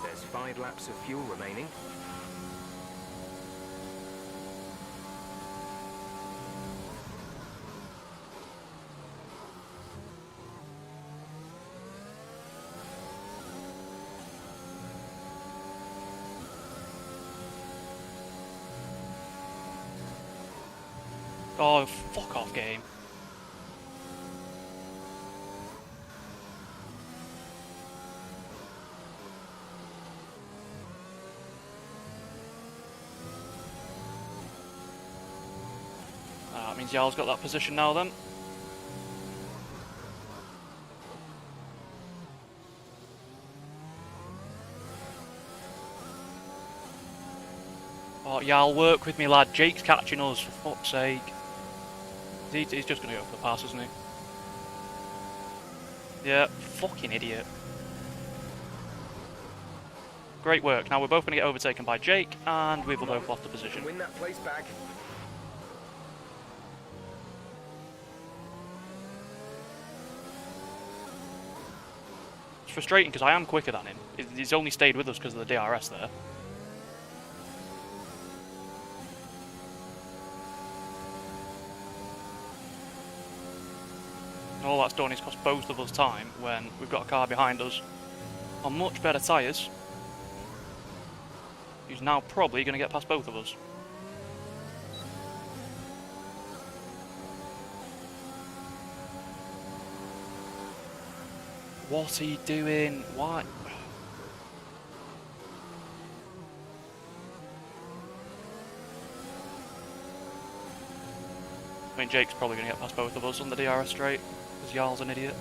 There's 5 laps of fuel remaining. Oh, fuck off, game. That means Jarl's got that position now then. Oh, Jarl, work with me, lad. Jake's catching us, for fuck's sake. He's just going to go for the pass, isn't he? Yeah, fucking idiot. Great work. Now we're both going to get overtaken by Jake, and we've both lost the position. Win that place back. It's frustrating because I am quicker than him. He's only stayed with us because of the DRS there. And all that's done is cost both of us time when we've got a car behind us on much better tyres, who's now probably going to get past both of us. What are you doing? Why? I mean, Jake's probably going to get past both of us on the DRS straight, because Jarl's an idiot.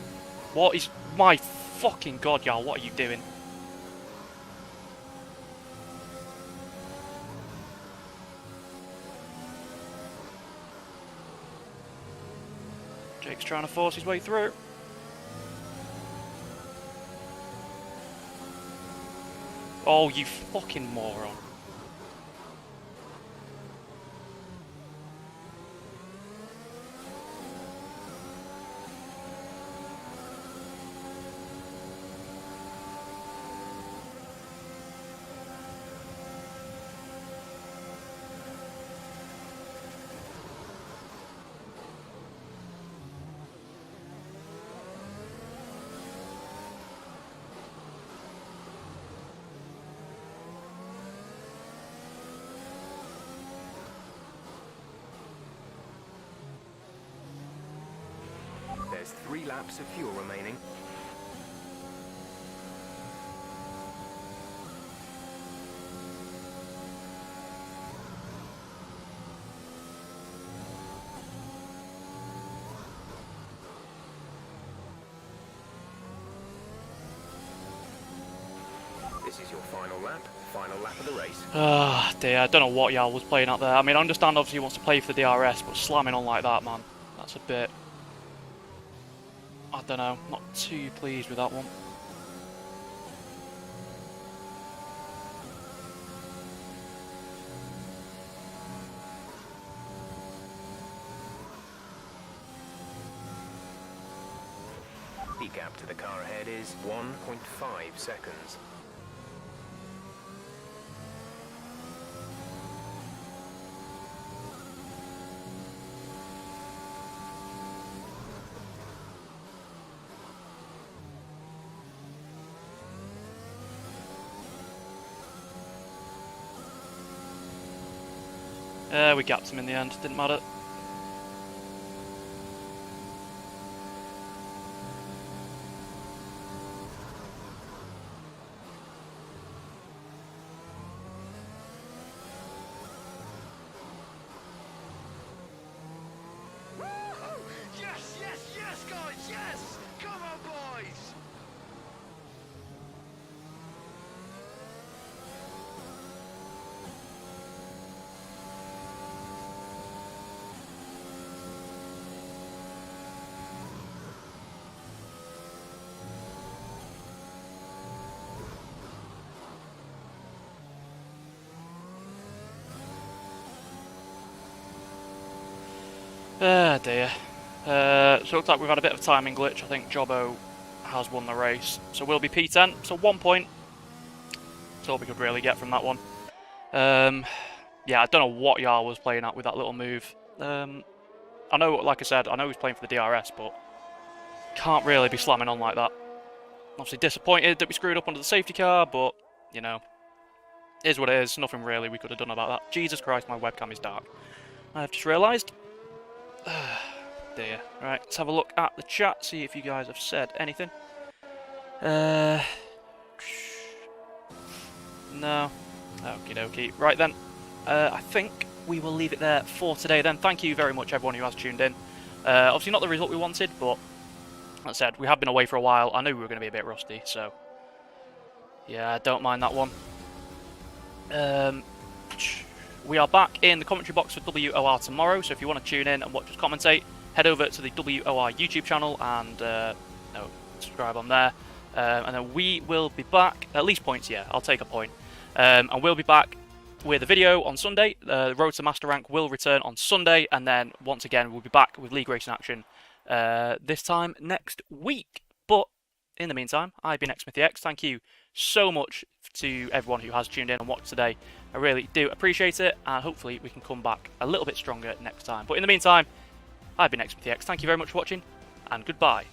What is... My fucking god, Jarl, what are you doing? Jake's trying to force his way through. Oh, you fucking moron. There's 3 laps of fuel remaining. This is your final lap of the race. Ah, dear, I don't know what Jarl was playing out there. I mean, I understand obviously he wants to play for the DRS, but slamming on like that, man, that's a bit... I don't know, not too pleased with that one. The gap to the car ahead is 1.5 seconds. We gapped him in the end, didn't matter. Yes, yes, yes, guys, yes! Come on, boys! Ah, dear. So it looks like we've had a bit of a timing glitch. I think Jobbo has won the race. So we'll be P10. So 1 point. That's all we could really get from that one. Yeah, I don't know what Jarl was playing at with that little move. I know, like I said, I know he's playing for the DRS, but can't really be slamming on like that. Obviously disappointed that we screwed up under the safety car, but, you know, is what it is. Nothing really we could have done about that. Jesus Christ, my webcam is dark. I've just realised. Dear. Right, let's have a look at the chat, see if you guys have said anything. No. Okie dokie. Right then, I think we will leave it there for today then. Thank you very much everyone who has tuned in. Obviously not the result we wanted, but like I said, we have been away for a while. I knew we were going to be a bit rusty, so yeah, don't mind that one. We are back in the commentary box for WOR tomorrow, so if you want to tune in and watch us commentate, head over to the WOR YouTube channel and subscribe on there. And then we will be back, at least points, yeah, I'll take a point. And we'll be back with a video on Sunday. The Road to Master Rank will return on Sunday, and then once again we'll be back with League Racing action this time next week. But in the meantime, I've been xSmithyx. Thank you so much to everyone who has tuned in and watched today. I really do appreciate it, and hopefully we can come back a little bit stronger next time. But in the meantime, I've been xSmithyx. Thank you very much for watching, and goodbye.